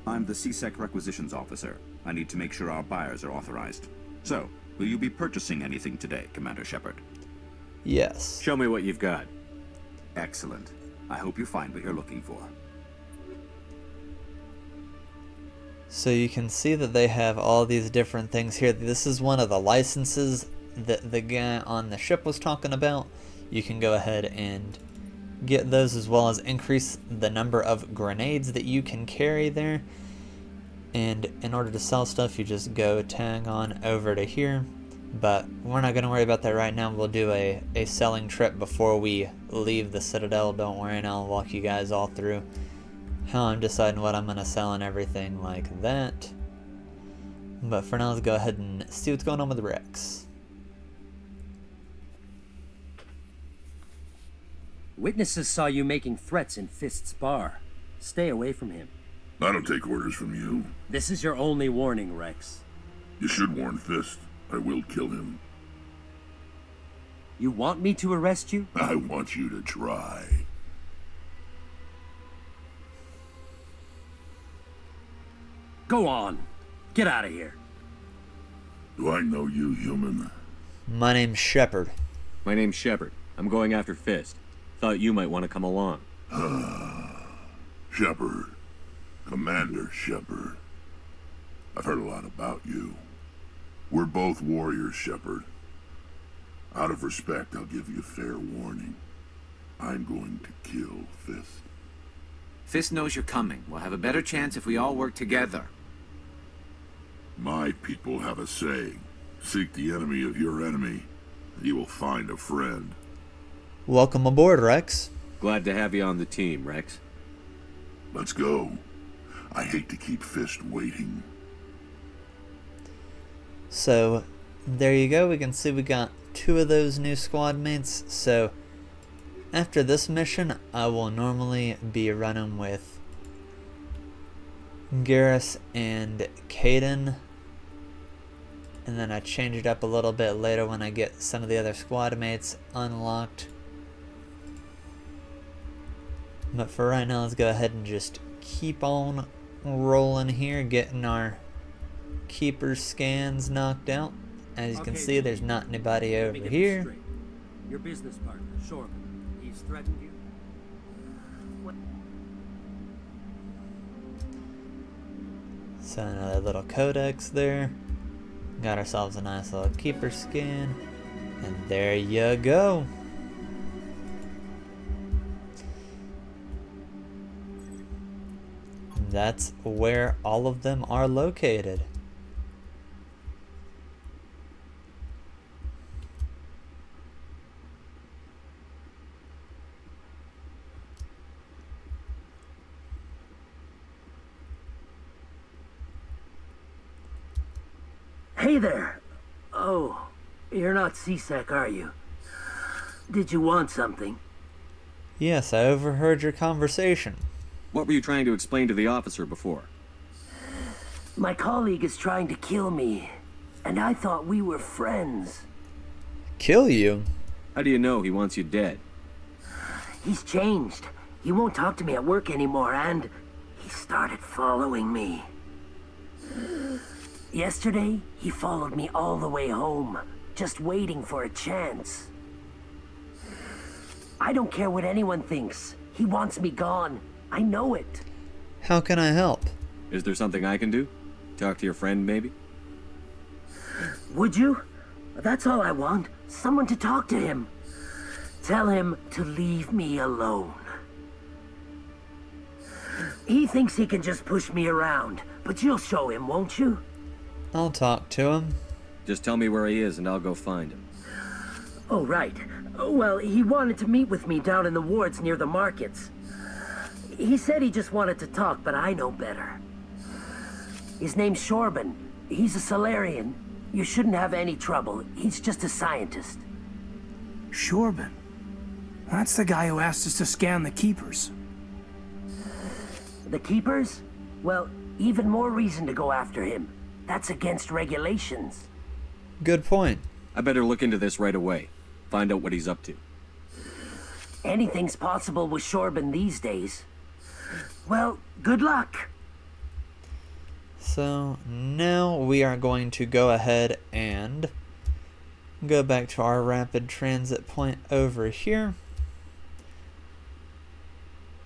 I'm the CSEC requisitions officer. I need to make sure our buyers are authorized. So, will you be purchasing anything today, Commander Shepard? Yes. Show me what you've got. Excellent. I hope you find what you're looking for. So you can see that they have all these different things here. This is one of the licenses that the guy on the ship was talking about. You can go ahead and get those, as well as increase the number of grenades that you can carry there. And in order to sell stuff, you just go tag on over to here. But we're not going to worry about that right now. We'll do a selling trip before we leave the Citadel. Don't worry, and I'll walk you guys all through how I'm deciding what I'm going to sell and everything like that. But for now, let's go ahead and see what's going on with Rex. Witnesses saw you making threats in Fist's bar. Stay away from him. I don't take orders from you. This is your only warning, Rex. You should warn Fist. I will kill him. You want me to arrest you? I want you to try. Go on. Get out of here. Do I know you, human? My name's Shepard. My name's Shepard. I'm going after Fist. Thought you might want to come along. Shepard. Commander Shepard. I've heard a lot about you. We're both warriors, Shepard. Out of respect, I'll give you a fair warning. I'm going to kill Fist. Fist knows you're coming. We'll have a better chance if we all work together. My people have a saying. Seek the enemy of your enemy, and you will find a friend. Welcome aboard, Rex. Glad to have you on the team, Rex. Let's go. I hate to keep Fist waiting. So, there you go. We can see we got 2 of those new squad mates. So, after this mission, I will normally be running with Garrus and Caden. And then I change it up a little bit later when I get some of the other squad mates unlocked. But for right now, let's go ahead and just keep on rolling here, getting our Keeper scans knocked out. As you can see, there's not anybody over here. Your business partner, Shorban. He's threatened you? So another little codex there. Got ourselves a nice little keeper skin. And there you go. That's where all of them are located. Hey there. Oh, you're not CSEC, are you? Did you want something? Yes, I overheard your conversation. What were you trying to explain to the officer before? My colleague is trying to kill me, and I thought we were friends. Kill you? How do you know he wants you dead? He's changed. He won't talk to me at work anymore, and he started following me. Yesterday, he followed me all the way home, just waiting for a chance. I don't care what anyone thinks. He wants me gone. I know it. How can I help? Is there something I can do? Talk to your friend, maybe? Would you? That's all I want. Someone to talk to him. Tell him to leave me alone. He thinks he can just push me around, but you'll show him, won't you? I'll talk to him. Just tell me where he is and I'll go find him. Oh, right. Well, he wanted to meet with me down in the wards near the markets. He said he just wanted to talk, but I know better. His name's Shorban. He's a Solarian. You shouldn't have any trouble. He's just a scientist. Shorban? That's the guy who asked us to scan the Keepers. The Keepers? Well, even more reason to go after him. That's against regulations. Good point. I better look into this right away. Find out what he's up to. Anything's possible with Shorban these days. Well, good luck. So now we are going to go ahead and go back to our rapid transit point over here.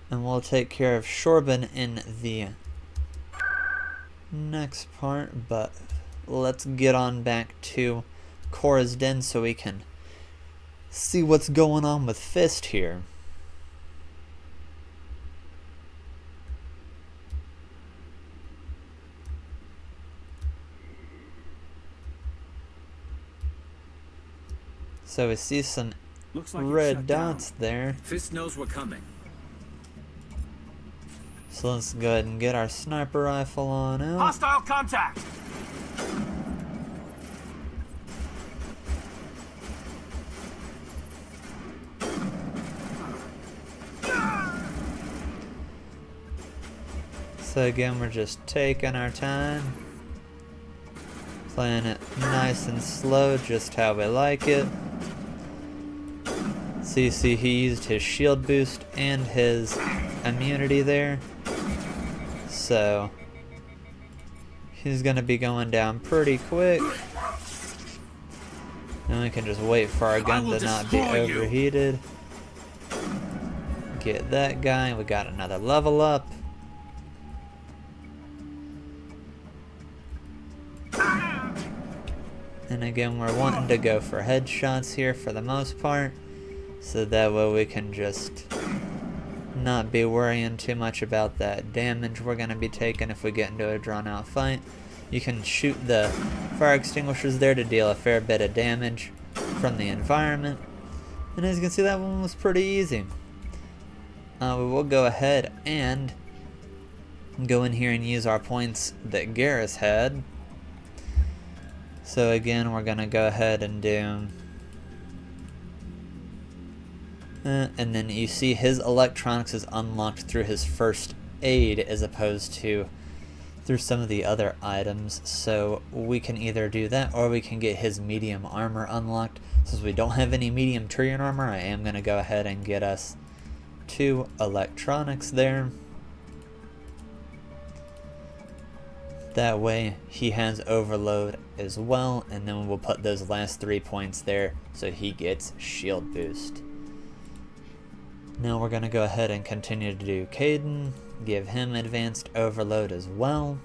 And we'll take care of Shorban in the next part, but let's get on back to Cora's Den so we can see what's going on with Fist here. So we see some red dots there. Fist knows we're coming. So let's go ahead and get our sniper rifle on out. Hostile contact! So again, we're just taking our time. Playing it nice and slow, just how we like it. So you see he used his shield boost and his immunity there. So he's gonna be going down pretty quick. And we can just wait for our gun to not be overheated. Get that guy. We got another level up. And again, we're wanting to go for headshots here for the most part. So that way we can just not be worrying too much about that damage we're going to be taking if we get into a drawn out fight. You can shoot the fire extinguishers there to deal a fair bit of damage from the environment. And as you can see, that one was pretty easy. We will go ahead and go in here and use our points that Garrus had. So again, we're going to go ahead and do... and then you see his electronics is unlocked through his first aid as opposed to through some of the other items. So we can either do that or we can get his medium armor unlocked. Since we don't have any medium Turian armor, I am going to go ahead and get us 2 electronics there. That way he has overload as well, and then we'll put those last 3 points there so he gets shield boost. Now we're going to go ahead and continue to do Caden, give him advanced overload as well.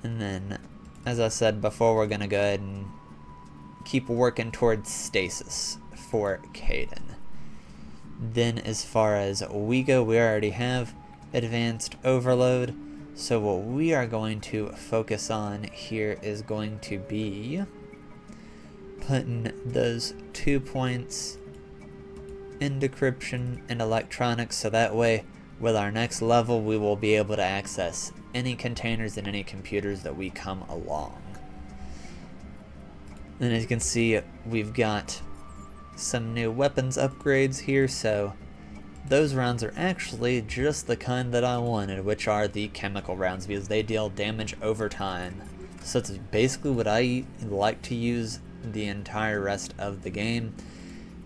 And then, as I said before, we're going to go ahead and keep working towards stasis for Caden. Then as far as we go, we already have advanced overload. So what we are going to focus on here is going to be putting those 2 points in decryption and electronics, so that way with our next level we will be able to access any containers and any computers that we come along. And as you can see, we've got some new weapons upgrades here, so those rounds are actually just the kind that I wanted, which are the chemical rounds, because they deal damage over time. So it's basically what I like to use the entire rest of the game.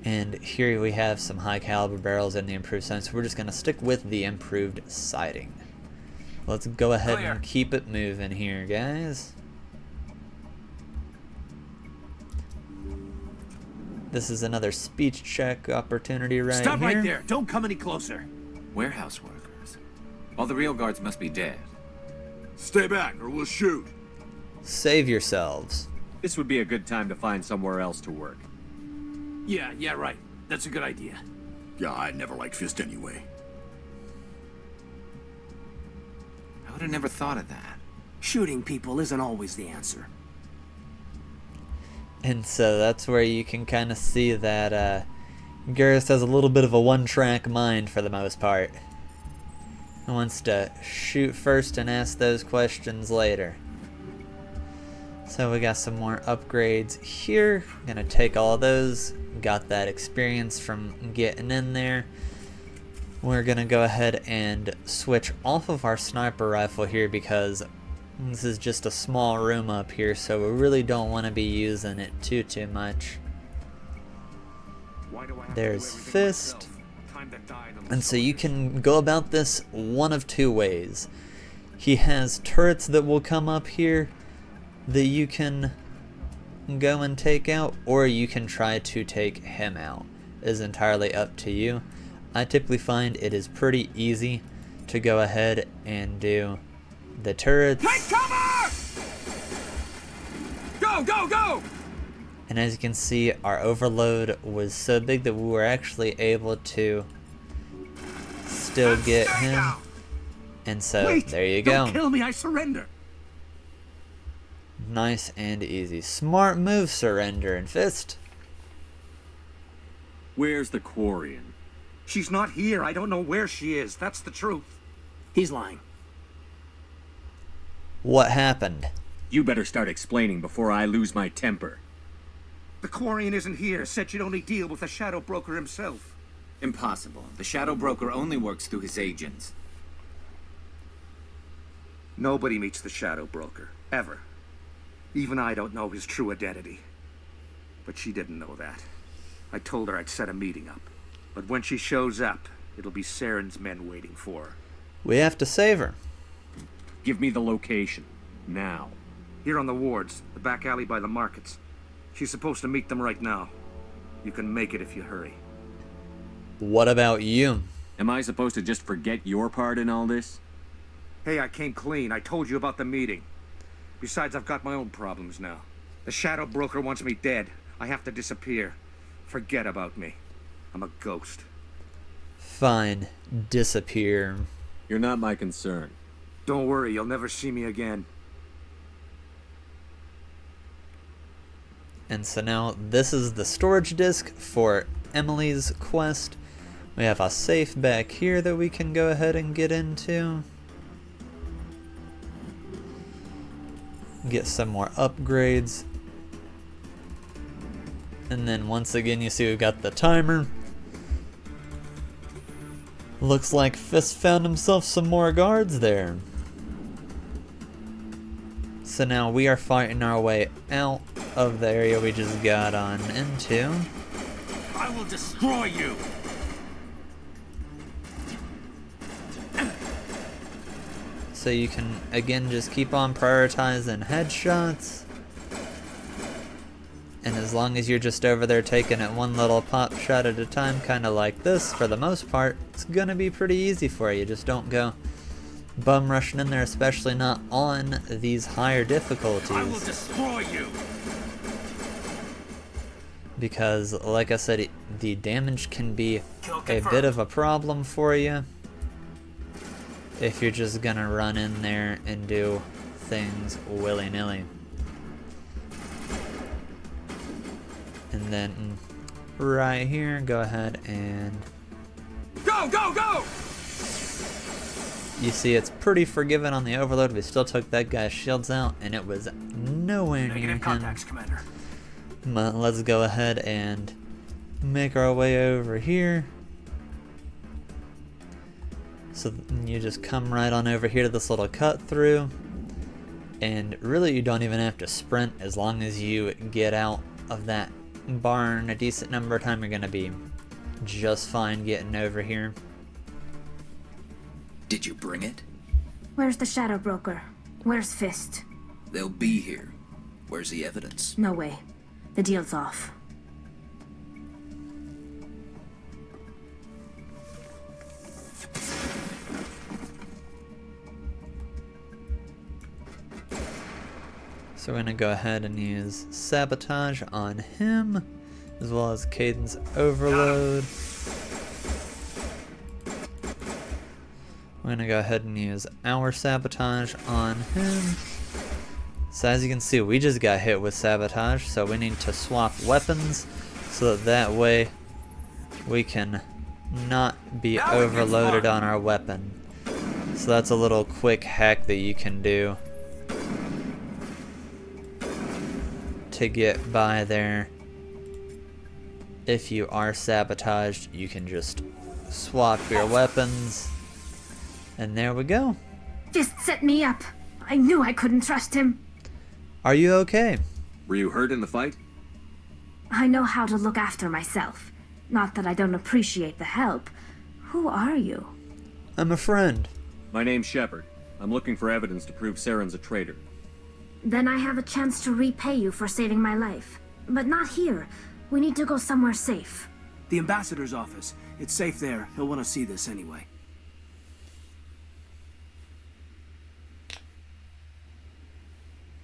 And here we have some high caliber barrels and the improved sighting, so we're just going to stick with the improved sighting. Let's go ahead and keep it moving here, guys. This is another speech check opportunity right here. Stop right there. Don't come any closer. Warehouse workers. All the real guards must be dead. Stay back or we'll shoot. Save yourselves. This would be a good time to find somewhere else to work. Yeah, right. That's a good idea. Yeah, I never liked Fist anyway. I would have never thought of that. Shooting people isn't always the answer. And so that's where you can kind of see that Garrus has a little bit of a one-track mind for the most part. He wants to shoot first and ask those questions later. So we got some more upgrades here. Gonna take all those. Got that experience from getting in there. We're gonna go ahead and switch off of our sniper rifle here because this is just a small room up here, so we really don't want to be using it too much. There's Fist. And so you can go about this one of two ways. He has turrets that will come up here that you can go and take out, or you can try to take him out. It is entirely up to you. I typically find it is pretty easy to go ahead and do the turrets. Take cover! Go! And as you can see, our overload was so big that we were actually able to still get him. Down. And so Wait, there you go. Don't kill me, I surrender. Nice and easy. Smart move, Surrender and Fist. Where's the Quarian? She's not here. I don't know where she is. That's the truth. He's lying. What happened? You better start explaining before I lose my temper. The Quarian isn't here. Said you'd only deal with the Shadow Broker himself. Impossible. The Shadow Broker only works through his agents. Nobody meets the Shadow Broker. Ever. Even I don't know his true identity. But she didn't know that. I told her I'd set a meeting up. But when she shows up, it'll be Saren's men waiting for her. We have to save her. Give me the location. Now. Here on the wards, the back alley by the markets. She's supposed to meet them right now. You can make it if you hurry. What about you? Am I supposed to just forget your part in all this? Hey, I came clean. I told you about the meeting. Besides, I've got my own problems now. The Shadow Broker wants me dead. I have to disappear. Forget about me. I'm a ghost. Fine. Disappear. You're not my concern. Don't worry, you'll never see me again. And so now this is the storage disk for Emily's quest. We have a safe back here that we can go ahead and get into. Get some more upgrades. And then once again you see we've got the timer. Looks like Fist found himself some more guards there. So now we are fighting our way out of the area we just got on into. I will destroy you! So you can, again, just keep on prioritizing headshots. And as long as you're just over there taking it one little pop shot at a time, kind of like this, for the most part, it's gonna be pretty easy for you. Just don't go bum rushing in there, especially not on these higher difficulties. I will destroy you. Because, like I said, the damage can be a bit of a problem for you if you're just gonna run in there and do things willy-nilly. And then right here, go ahead and go, go, go! You see, it's pretty forgiving on the overload. We still took that guy's shields out, and it was nowhere near him. Contacts, Commander. But let's go ahead and make our way over here. So you just come right on over here to this little cut through, and really you don't even have to sprint. As long as you get out of that barn a decent number of time, you're gonna be just fine getting over here. Did you bring it? Where's the Shadow Broker? Where's Fist? They'll be here. Where's the evidence? No way. The deal's off. So we're gonna go ahead and use Sabotage on him, as well as Cadence Overload. We're gonna go ahead and use our Sabotage on him. So as you can see, we just got hit with Sabotage, so we need to swap weapons so that way we can not be overloaded on our weapon. So that's a little quick hack that you can do to get by there. If you are sabotaged, you can just swap your weapons, and there we go. Just set me up. I knew I couldn't trust him. Are you okay? Were you hurt in the fight? I know how to look after myself. Not that I don't appreciate the help. Who are you? I'm a friend. My name's Shepard. I'm looking for evidence to prove Saren's a traitor. Then I have a chance to repay you for saving my life. But not here. We need to go somewhere safe. The ambassador's office. It's safe there. He'll want to see this anyway.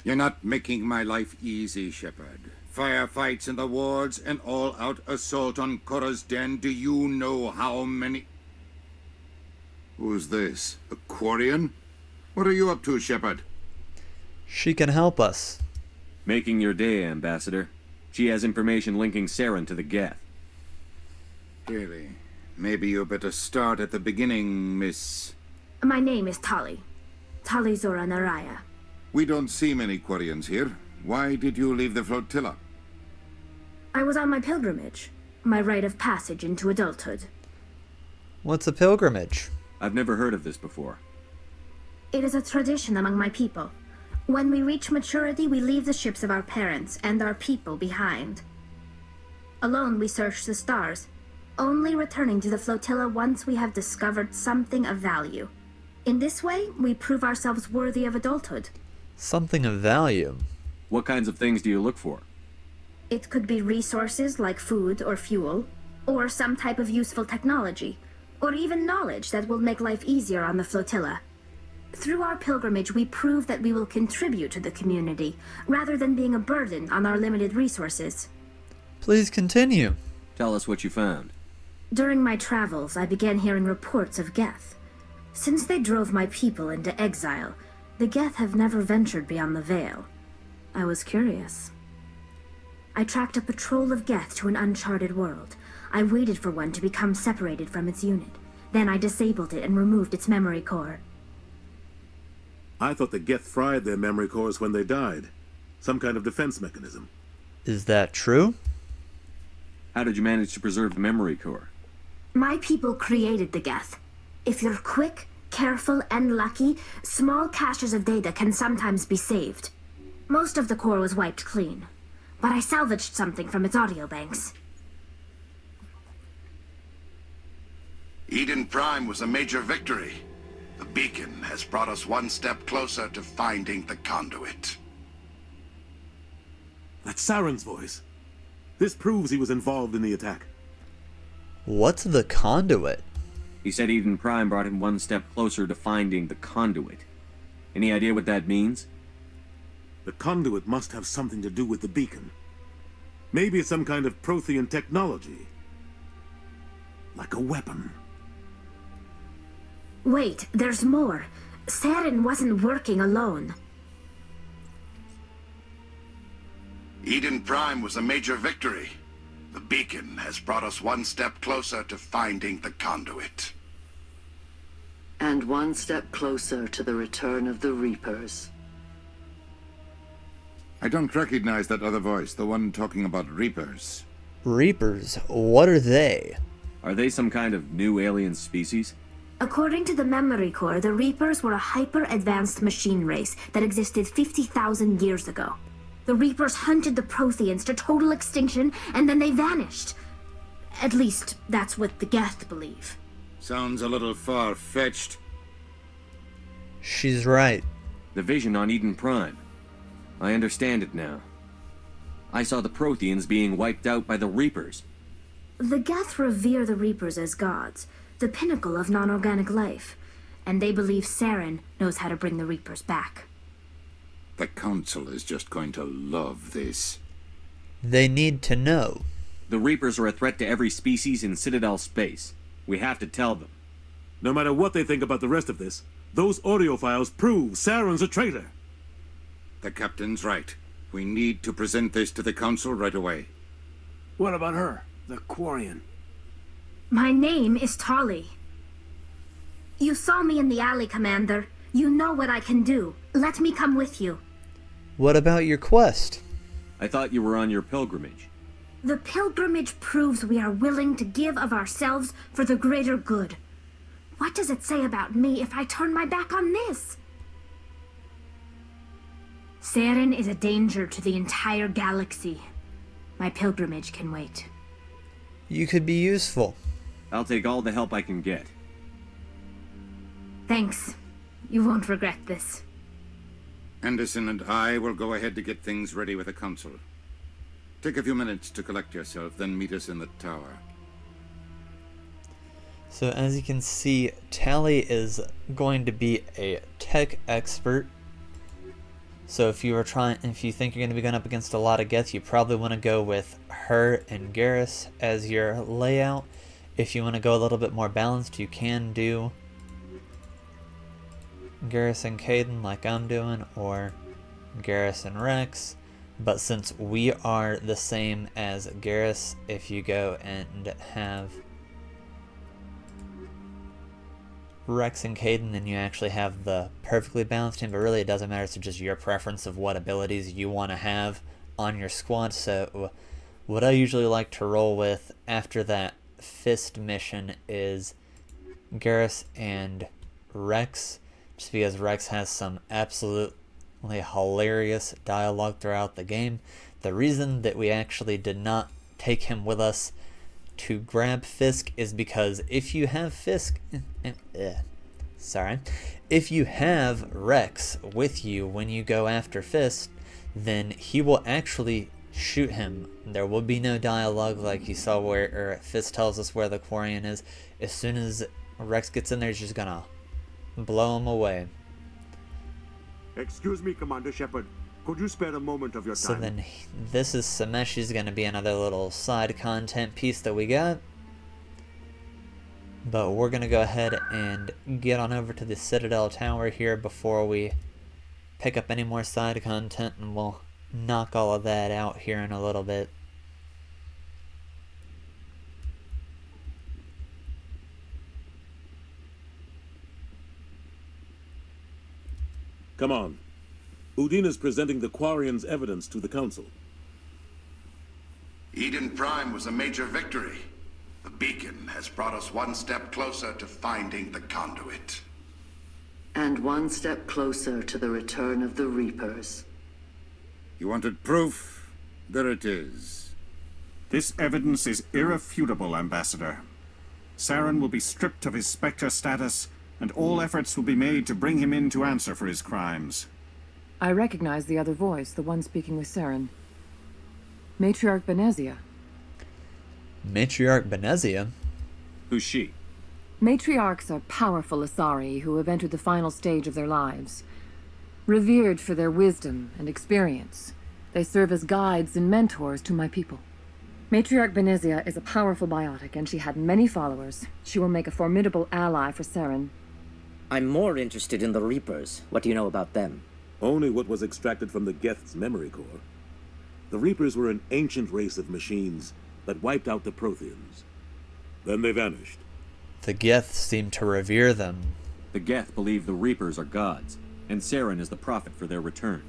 You're not making my life easy, Shepard. Firefights in the wards, an all-out assault on Korra's den. Do you know how many... Who's this? A Quarian? What are you up to, Shepard? She can help us. Making your day, Ambassador. She has information linking Saren to the Geth. Really? Maybe you better start at the beginning, Miss... My name is Tali. Tali Zora Naraya. We don't see many Quarians here. Why did you leave the flotilla? I was on my pilgrimage. My rite of passage into adulthood. What's a pilgrimage? I've never heard of this before. It is a tradition among my people. When we reach maturity, we leave the ships of our parents and our people behind. Alone, we search the stars, only returning to the flotilla once we have discovered something of value. In this way, we prove ourselves worthy of adulthood. Something of value? What kinds of things do you look for? It could be resources like food or fuel, or some type of useful technology, or even knowledge that will make life easier on the flotilla. Through our pilgrimage, we prove that we will contribute to the community, rather than being a burden on our limited resources. Please continue. Tell us what you found. During my travels, I began hearing reports of Geth. Since they drove my people into exile, the Geth have never ventured beyond the Veil. I was curious. I tracked a patrol of Geth to an uncharted world. I waited for one to become separated from its unit. Then I disabled it and removed its memory core. I thought the Geth fried their memory cores when they died. Some kind of defense mechanism. Is that true? How did you manage to preserve the memory core? My people created the Geth. If you're quick, careful, and lucky, small caches of data can sometimes be saved. Most of the core was wiped clean, but I salvaged something from its audio banks. Eden Prime was a major victory. The beacon has brought us one step closer to finding the conduit. That's Saren's voice. This proves he was involved in the attack. What's the conduit? He said Eden Prime brought him one step closer to finding the conduit. Any idea what that means? The conduit must have something to do with the beacon. Maybe it's some kind of Prothean technology. Like a weapon. Wait, there's more. Saren wasn't working alone. Eden Prime was a major victory. The beacon has brought us one step closer to finding the conduit. And one step closer to the return of the Reapers. I don't recognize that other voice, the one talking about Reapers. Reapers? What are they? Are they some kind of new alien species? According to the Memory Core, the Reapers were a hyper-advanced machine race that existed 50,000 years ago. The Reapers hunted the Protheans to total extinction, and then they vanished. At least, that's what the Geth believe. Sounds a little far-fetched. She's right. The vision on Eden Prime. I understand it now. I saw the Protheans being wiped out by the Reapers. The Geth revere the Reapers as gods, the pinnacle of non-organic life, and they believe Saren knows how to bring the Reapers back. The Council is just going to love this. They need to know. The Reapers are a threat to every species in Citadel space. We have to tell them. No matter what they think about the rest of this, those audio files prove Saren's a traitor. The Captain's right. We need to present this to the Council right away. What about her, the Quarian? My name is Tali. You saw me in the alley, Commander. You know what I can do. Let me come with you. What about your quest? I thought you were on your pilgrimage. The pilgrimage proves we are willing to give of ourselves for the greater good. What does it say about me if I turn my back on this? Saren is a danger to the entire galaxy. My pilgrimage can wait. You could be useful. I'll take all the help I can get. Thanks. You won't regret this. Anderson and I will go ahead to get things ready with the Council. Take a few minutes to collect yourself, then meet us in the tower. So as you can see, Tali is going to be a tech expert. So if you think you're going to be going up against a lot of Geth, you probably want to go with her and Garrus as your layout. If you want to go a little bit more balanced, you can do Garrus and Caden like I'm doing, or Garrus and Rex. But since we are the same as Garrus, if you go and have Rex and Caden, then you actually have the perfectly balanced team. But really it doesn't matter, it's just your preference of what abilities you want to have on your squad. So what I usually like to roll with after that Fist mission is Garrus and Rex, just because Rex has some absolutely hilarious dialogue throughout the game. The reason that we actually did not take him with us to grab Fisk is because if you have if you have Rex with you when you go after Fisk, then he will actually shoot him. There will be no dialogue like you saw where Fisk tells us where the Quarian is. As soon as Rex gets in there, he's just gonna blow him away. Excuse me, Commander Shepard. Could you spare a moment of your time? So then this is Sameshi's going to be another little side content piece that we got. But we're going to go ahead and get on over to the Citadel Tower here before we pick up any more side content, and we'll knock all of that out here in a little bit. Come on. Udine is presenting the Quarian's evidence to the Council. Eden Prime was a major victory. The beacon has brought us one step closer to finding the conduit. And one step closer to the return of the Reapers. You wanted proof? There it is. This evidence is irrefutable, Ambassador. Saren will be stripped of his Spectre status and all efforts will be made to bring him in to answer for his crimes. I recognize the other voice, the one speaking with Saren. Matriarch Benezia. Matriarch Benezia? Who's she? Matriarchs are powerful Asari who have entered the final stage of their lives. Revered for their wisdom and experience, they serve as guides and mentors to my people. Matriarch Benezia is a powerful biotic, and she had many followers. She will make a formidable ally for Saren. I'm more interested in the Reapers. What do you know about them? Only what was extracted from the Geth's memory core. The Reapers were an ancient race of machines that wiped out the Protheans. Then they vanished. The Geth seem to revere them. The Geth believe the Reapers are gods, and Saren is the prophet for their return.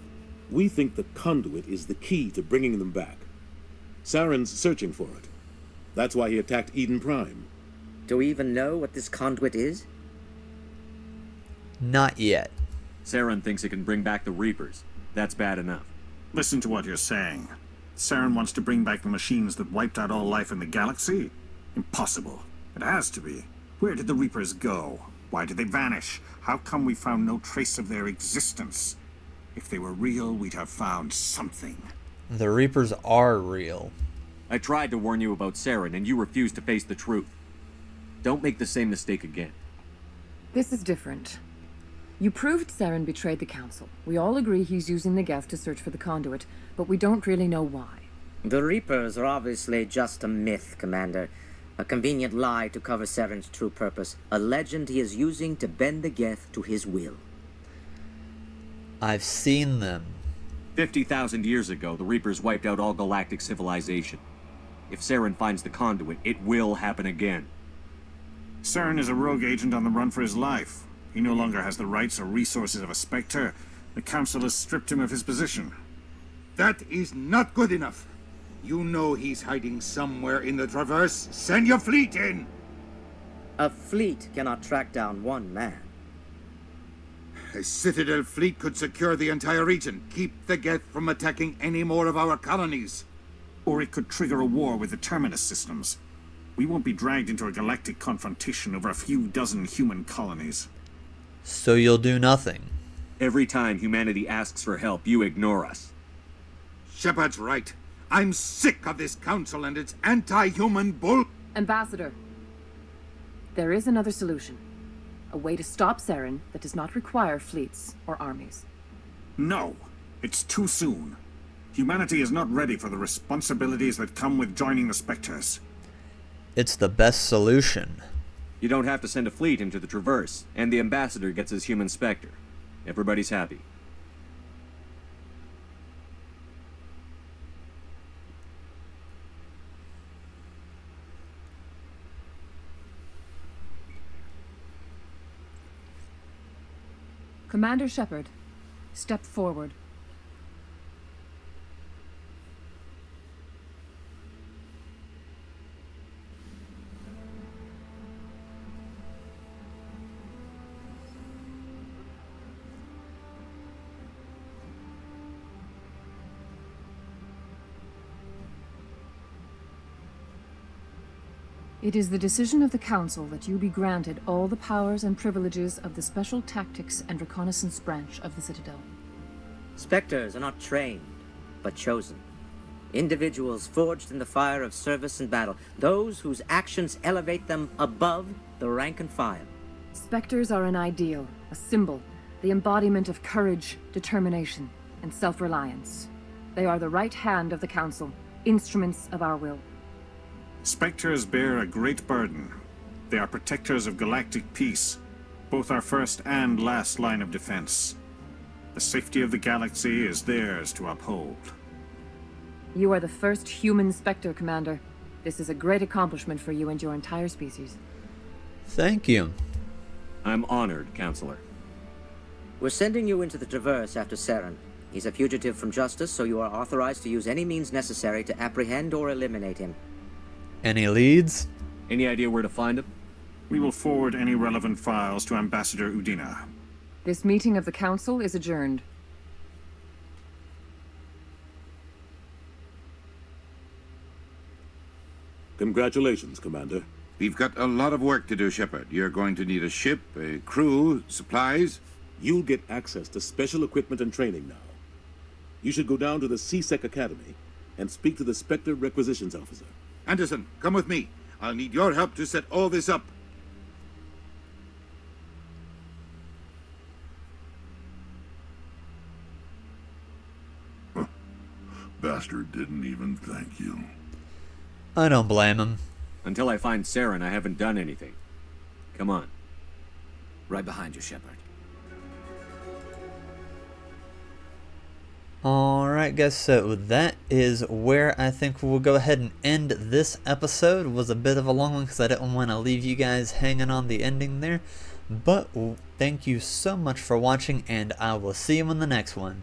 We think the conduit is the key to bringing them back. Saren's searching for it. That's why he attacked Eden Prime. Do we even know what this conduit is? Not yet. Saren thinks it can bring back the Reapers. That's bad enough. Listen to what you're saying. Saren wants to bring back the machines that wiped out all life in the galaxy? Impossible. It has to be. Where did the Reapers go? Why did they vanish? How come we found no trace of their existence? If they were real, we'd have found something. The Reapers are real. I tried to warn you about Saren, and you refused to face the truth. Don't make the same mistake again. This is different. You proved Saren betrayed the Council. We all agree he's using the Geth to search for the conduit, but we don't really know why. The Reapers are obviously just a myth, Commander. A convenient lie to cover Saren's true purpose. A legend he is using to bend the Geth to his will. I've seen them. 50,000 years ago, the Reapers wiped out all galactic civilization. If Saren finds the conduit, it will happen again. Saren is a rogue agent on the run for his life. He no longer has the rights or resources of a Spectre. The Council has stripped him of his position. That is not good enough. You know he's hiding somewhere in the Traverse. Send your fleet in! A fleet cannot track down one man. A Citadel fleet could secure the entire region, keep the Geth from attacking any more of our colonies. Or it could trigger a war with the Terminus systems. We won't be dragged into a galactic confrontation over a few dozen human colonies. So you'll do nothing. Every time humanity asks for help, you ignore us. Shepard's right. I'm sick of this council and its anti-human bull... Ambassador, there is another solution. A way to stop Saren that does not require fleets or armies. No, it's too soon. Humanity is not ready for the responsibilities that come with joining the Spectres. It's the best solution. You don't have to send a fleet into the Traverse, and the Ambassador gets his human Spectre. Everybody's happy. Commander Shepard, step forward. It is the decision of the Council that you be granted all the powers and privileges of the Special Tactics and Reconnaissance Branch of the Citadel. Spectres are not trained, but chosen. Individuals forged in the fire of service and battle, those whose actions elevate them above the rank and file. Spectres are an ideal, a symbol, the embodiment of courage, determination, and self-reliance. They are the right hand of the Council, instruments of our will. Spectres bear a great burden. They are protectors of galactic peace, both our first and last line of defense. The safety of the galaxy is theirs to uphold. You are the first human Spectre, Commander. This is a great accomplishment for you and your entire species. Thank you. I'm honored, Counselor. We're sending you into the Traverse after Saren. He's a fugitive from justice, so you are authorized to use any means necessary to apprehend or eliminate him. Any leads? Any idea where to find him? We will forward any relevant files to Ambassador Udina. This meeting of the Council is adjourned. Congratulations, Commander. We've got a lot of work to do, Shepard. You're going to need a ship, a crew, supplies. You'll get access to special equipment and training now. You should go down to the CSEC Academy and speak to the Spectre Requisitions Officer. Anderson, come with me. I'll need your help to set all this up. Bastard didn't even thank you. I don't blame him. Until I find Saren, I haven't done anything. Come on. Right behind you, Shepard. Alright guys, so that is where I think we'll go ahead and end this episode. It was a bit of a long one because I didn't want to leave you guys hanging on the ending there. But thank you so much for watching, and I will see you in the next one.